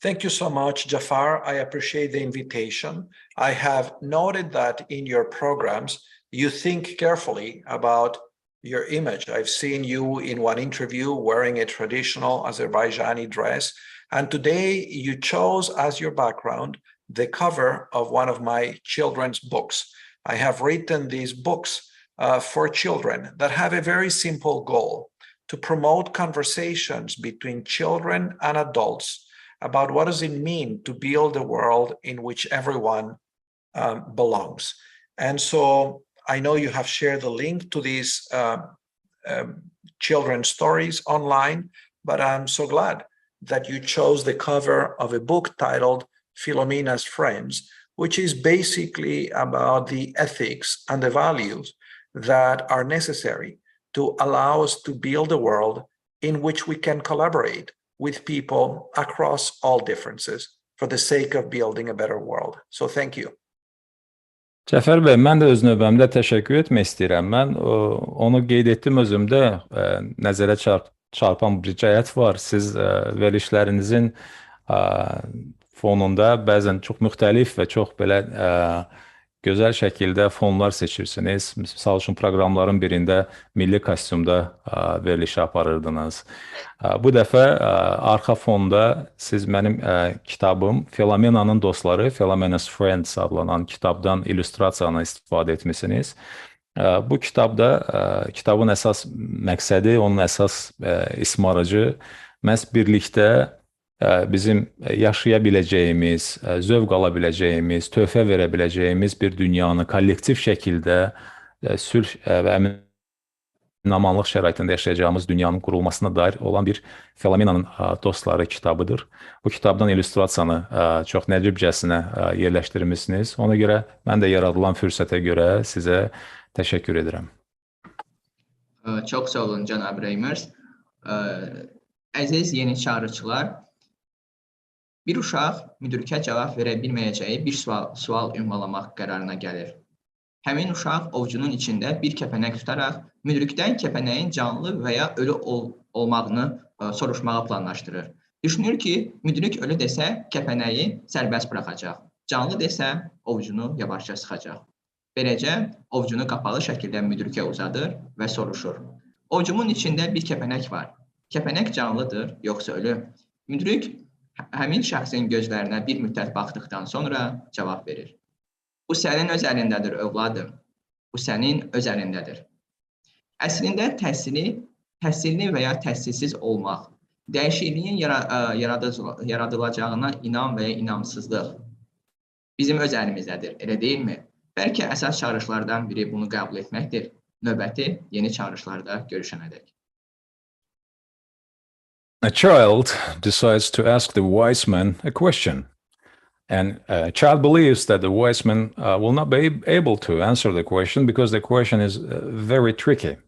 Thank you so much, Jafar. I appreciate the invitation. I have noted that in your programs, you think carefully about your image. I've seen you in one interview wearing a traditional Azerbaijani dress, and today you chose as your background the cover of one of my children's books. I have written these books for children that have a very simple goal: to promote conversations between children and adults about what does it mean to build a world in which everyone belongs. And so I know you have shared the link to these children's stories online, but I'm so glad that you chose the cover of a book titled Philomena's Friends, which is basically about the ethics and the values that are necessary to allow us to build a world in which we can collaborate with people across all differences for the sake of building a better world. So thank you. Cəfər bəy, mən də öz növbəmdə təşəkkür etmək istəyirəm. Mən onu qeyd etdim özümdə, nəzərə çarpan bir cəhət var. Siz verilişlərinizin fonunda bəzən çox müxtəlif və çox belə gözəl şəkildə fonlar seçirsiniz. Misal üçün proqramların birində milli kostyumda verilişi aparırdınız. Bu dəfə arxa fonda siz mənim kitabım Philomena'nın dostları, Philomena's Friends adlanan kitabdan illüstrasiyanı istifadə etmişsiniz. Bu kitabda kitabın əsas məqsədi, onun əsas ismarıcı məhz birlikdə bizim yaşaya biləcəyimiz, zövq ala biləcəyimiz, töhfə verə biləcəyimiz bir dünyanı kollektiv şəkildə sülh və əmin-amanlıq şəraitində yaşayacağımız dünyanın qurulmasına dair olan bir Philomena'nın dostları kitabıdır. Bu kitabdan illüstrasiyanı çox nəcibcəsinə yerləşdirmişsiniz. Ona görə mən də yaradılan fürsətə görə sizə təşəkkür edirəm. Çox sağ olun, cənab Reimers. Əziz yeni çağırışlar, bir uşaq müdrikə cavab verə bilməyəcəyi bir sual ünvanlamaq qərarına gəlir. Həmin uşaq ovucunun içində bir kəpənək tutaraq müdrikdən kəpənəyin canlı və ya ölü olmağını soruşmağı planlaşdırır. Düşünür ki, müdrik ölü desə kəpənəyi sərbəst buraxacaq, canlı desə ovucunu yavaşca sıxacaq. Beləcə, ovucunu qapalı şəkildə müdrikə uzadır və soruşur. Ovucumun içində bir kəpənək var. Kəpənək canlıdır, yoxsa ölü? Müdrik həmin şəxsin gözlərinə bir müddət baxdıqdan sonra cavab verir. Bu sənin öz əlindədir, övladım. Bu sənin öz əlindədir. Əslində təhsilli və ya təhsilsiz olmaq, dəyişikliyin yaradılacağına inam və ya inamsızlıq bizim öz əlimizdədir, elə deyilmi? Bəlkə əsas çağırışlardan biri bunu qəbul etməkdir. Növbəti yeni çağırışlarda görüşənədək. A child decides to ask the wise man a question, and a child believes that the wise man will not be able to answer the question because the question is very tricky.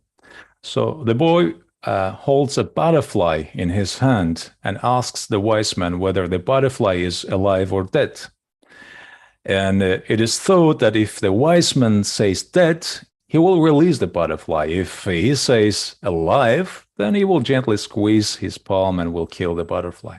So the boy holds a butterfly in his hand and asks the wise man whether the butterfly is alive or dead. And it is thought that if the wise man says dead, he will release the butterfly. If he says alive, then he will gently squeeze his palm and will kill the butterfly.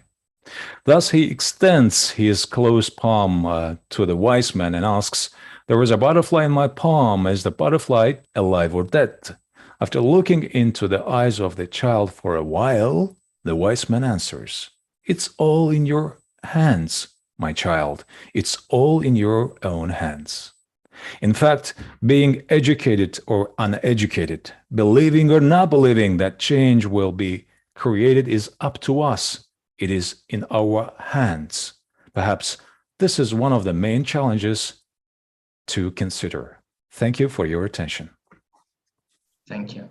Thus, he extends his closed palm to the wise man and asks, "There is a butterfly in my palm. Is the butterfly alive or dead?" After looking into the eyes of the child for a while, the wise man answers, "It's all in your hands, my child. It's all in your own hands." In fact, being educated or uneducated, believing or not believing that change will be created is up to us. It is in our hands. Perhaps this is one of the main challenges to consider. Thank you for your attention. Thank you.